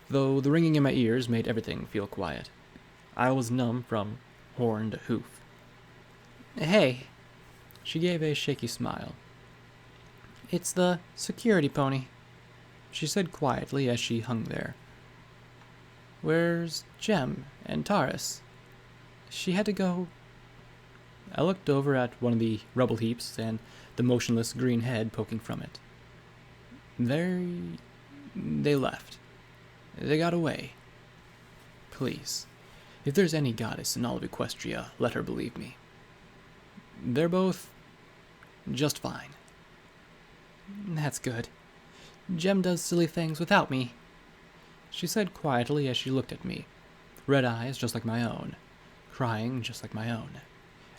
though the ringing in my ears made everything feel quiet. I was numb from horn to hoof. "Hey," she gave a shaky smile. "It's the security pony," she said quietly as she hung there. "Where's Jem and Taurus? She had to go." I looked over at one of the rubble heaps and the motionless green head poking from it. They left. They got away. Please, if there's any goddess in all of Equestria, let her believe me. They're both just fine." "That's good. Jem does silly things without me," she said quietly as she looked at me, red eyes just like my own, crying just like my own,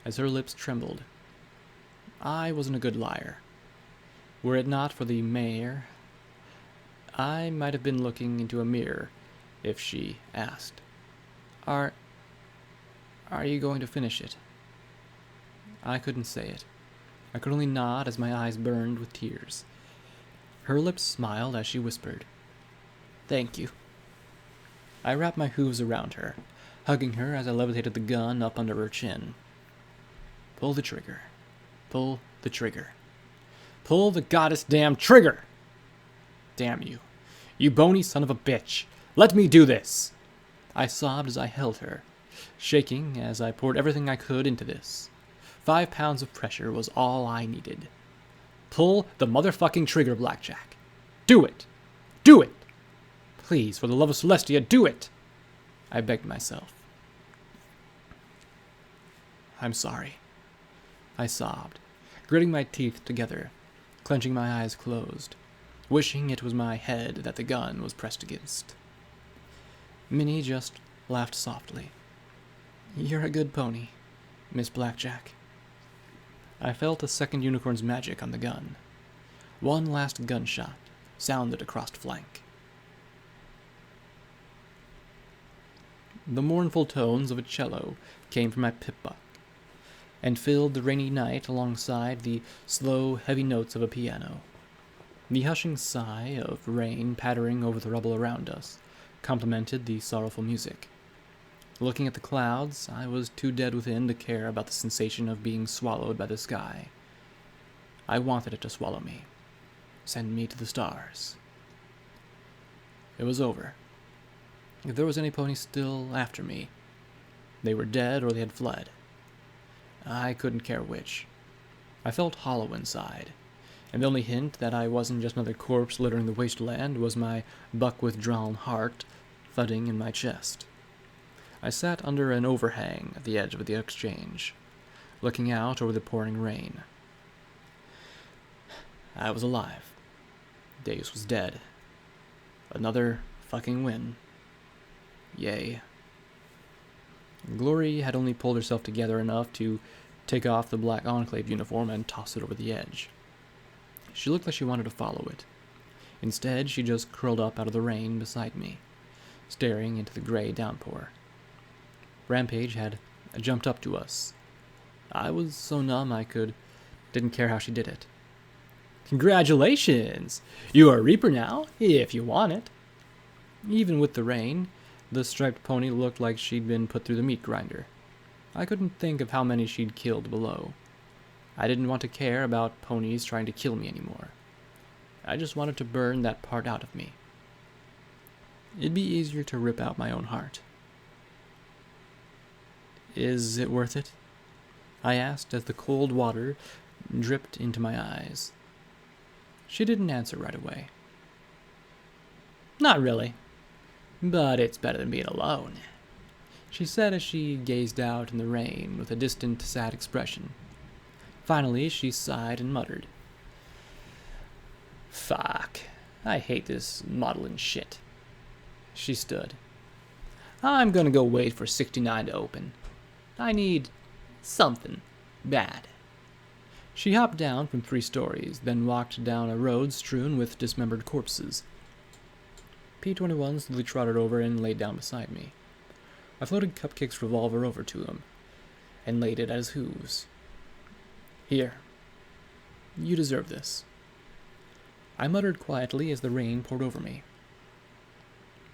as her lips trembled. I wasn't a good liar. Were it not for the mayor, I might have been looking into a mirror if she asked, Are you going to finish it?" I couldn't say it. I could only nod as my eyes burned with tears. Her lips smiled as she whispered, "Thank you." I wrapped my hooves around her, hugging her as I levitated the gun up under her chin. "Pull the trigger. Pull the trigger. Pull the goddess damn trigger! Damn you. You bony son of a bitch. Let me do this!" I sobbed as I held her, shaking as I poured everything I could into this. 5 pounds of pressure was all I needed. Pull the motherfucking trigger, Blackjack. Do it! Do it! Please, for the love of Celestia, do it! I begged myself. I'm sorry, I sobbed, gritting my teeth together, clenching my eyes closed, wishing it was my head that the gun was pressed against. Minnie just laughed softly. You're a good pony, Miss Blackjack. I felt a second unicorn's magic on the gun. One last gunshot sounded across flank. The mournful tones of a cello came from my pip-buck and filled the rainy night alongside the slow, heavy notes of a piano. The hushing sigh of rain pattering over the rubble around us complemented the sorrowful music. Looking at the clouds, I was too dead within to care about the sensation of being swallowed by the sky. I wanted it to swallow me, send me to the stars. It was over. If there was any pony still after me, they were dead or they had fled. I couldn't care which. I felt hollow inside, and the only hint that I wasn't just another corpse littering the wasteland was my buck-withdrawn heart thudding in my chest. I sat under an overhang at the edge of the exchange, looking out over the pouring rain. I was alive. Deus was dead. Another fucking win. Yay. Glory had only pulled herself together enough to take off the black Enclave uniform and toss it over the edge. She looked like she wanted to follow it. Instead, she just curled up out of the rain beside me, staring into the gray downpour. Rampage had jumped up to us. I was so numb didn't care how she did it. Congratulations! You are a Reaper now, if you want it. Even with the rain, the striped pony looked like she'd been put through the meat grinder. I couldn't think of how many she'd killed below. I didn't want to care about ponies trying to kill me anymore. I just wanted to burn that part out of me. It'd be easier to rip out my own heart. Is it worth it? I asked as the cold water dripped into my eyes. She didn't answer right away. Not really, but it's better than being alone, she said as she gazed out in the rain with a distant, sad expression. Finally, she sighed and muttered, Fuck, I hate this modeling shit. She stood. I'm gonna go wait for 69 to open. I need something bad. She hopped down from 3 stories, then walked down a road strewn with dismembered corpses. P-21 slowly trotted over and laid down beside me. I floated Cupcake's revolver over to him and laid it at his hooves. Here. You deserve this. I muttered quietly as the rain poured over me.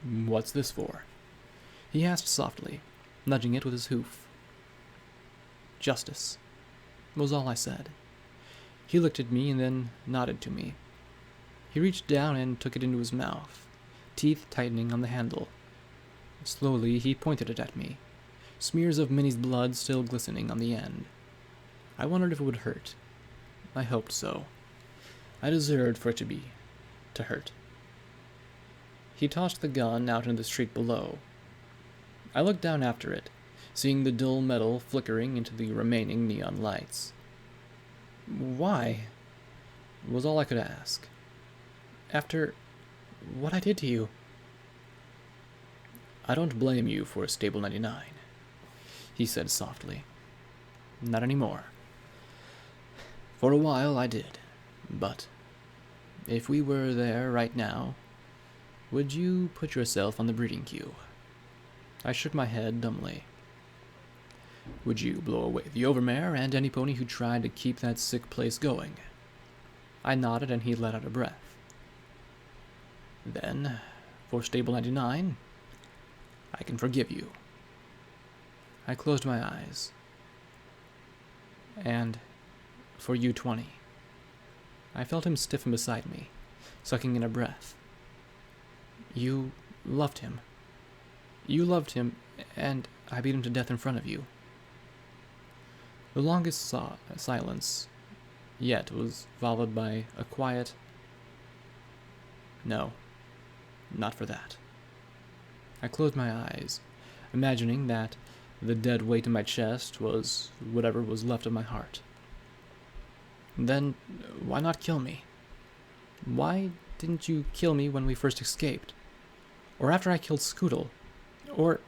What's this for? He asked softly, nudging it with his hoof. Justice, was all I said. He looked at me and then nodded to me. He reached down and took it into his mouth, teeth tightening on the handle. Slowly, he pointed it at me, smears of Minnie's blood still glistening on the end. I wondered if it would hurt. I hoped so. I deserved for it to hurt. He tossed the gun out into the street below. I looked down after it, seeing the dull metal flickering into the remaining neon lights. Why? Was all I could ask. After what I did to you. I don't blame you for a stable 99, he said softly. Not anymore. For a while I did, but if we were there right now, would you put yourself on the breeding queue? I shook my head dumbly. Would you blow away the overmare and any pony who tried to keep that sick place going? I nodded and he let out a breath. Then, for stable 99, I can forgive you. I closed my eyes. And for you 20. I felt him stiffen beside me, sucking in a breath. You loved him. You loved him, and I beat him to death in front of you. The longest silence yet was followed by a quiet, no. not for that. I closed my eyes, imagining that the dead weight in my chest was whatever was left of my heart. Then, why not kill me? Why didn't you kill me when we first escaped? Or after I killed Scootle? Or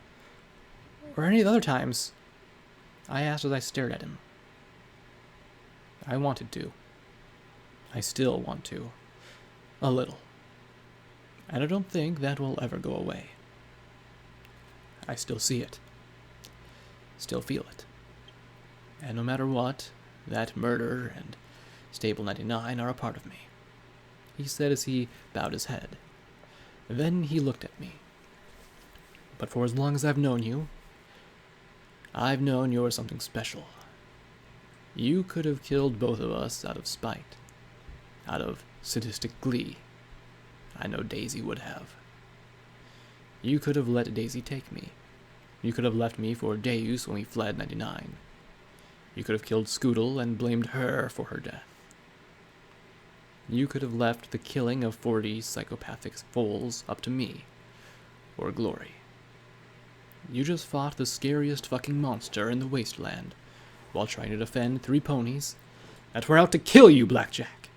any of the other times? I asked as I stared at him. I wanted to. I still want to. A little. And I don't think that will ever go away. I still see it. Still feel it. And no matter what, that murder and Stable 99 are a part of me. He said as he bowed his head. Then he looked at me. But for as long as I've known you, I've known you're something special. You could have killed both of us out of spite, out of sadistic glee. I know Daisy would have. You could have let Daisy take me. You could have left me for Deus when we fled 99. You could have killed Scootle and blamed her for her death. You could have left the killing of 40 psychopathic foals up to me, or Glory. You just fought the scariest fucking monster in the wasteland, while trying to defend 3 ponies that were out to kill you, Blackjack.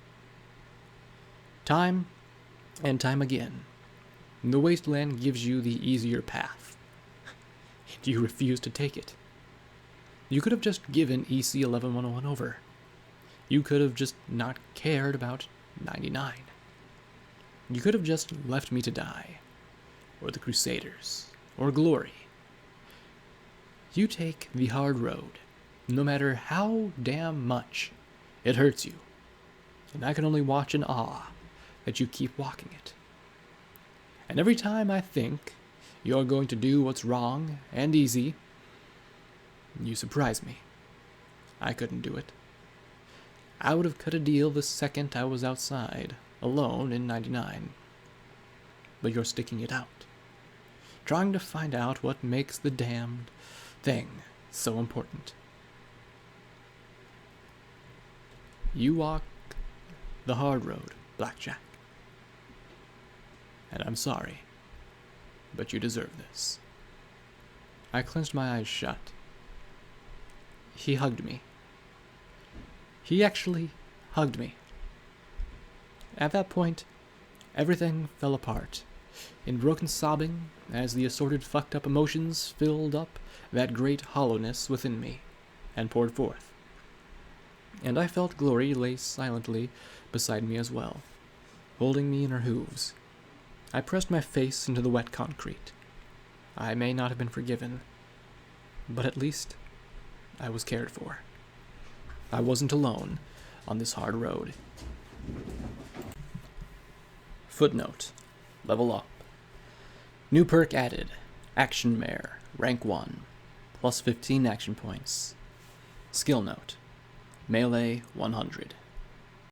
Time and time again, the wasteland gives you the easier path, and you refuse to take it. You could have just given EC 11101 over. You could have just not cared about 99. You could have just left me to die, or the Crusaders, or Glory. You take the hard road, no matter how damn much it hurts you, and I can only watch in awe that you keep walking it. And every time I think you're going to do what's wrong and easy, you surprise me. I couldn't do it. I would have cut a deal the second I was outside, alone in 99. But you're sticking it out, trying to find out what makes the damned thing so important. You walk the hard road, Blackjack. And I'm sorry, but you deserve this. I clenched my eyes shut. He hugged me. He actually hugged me. At that point, everything fell apart in broken sobbing as the assorted fucked up emotions filled up that great hollowness within me and poured forth. And I felt Glory lay silently beside me as well, holding me in her hooves. I pressed my face into the wet concrete. I may not have been forgiven, but at least I was cared for. I wasn't alone on this hard road. Footnote. Level up. New perk added. Action Mare. Rank 1. Plus 15 action points. Skill note. Melee 100.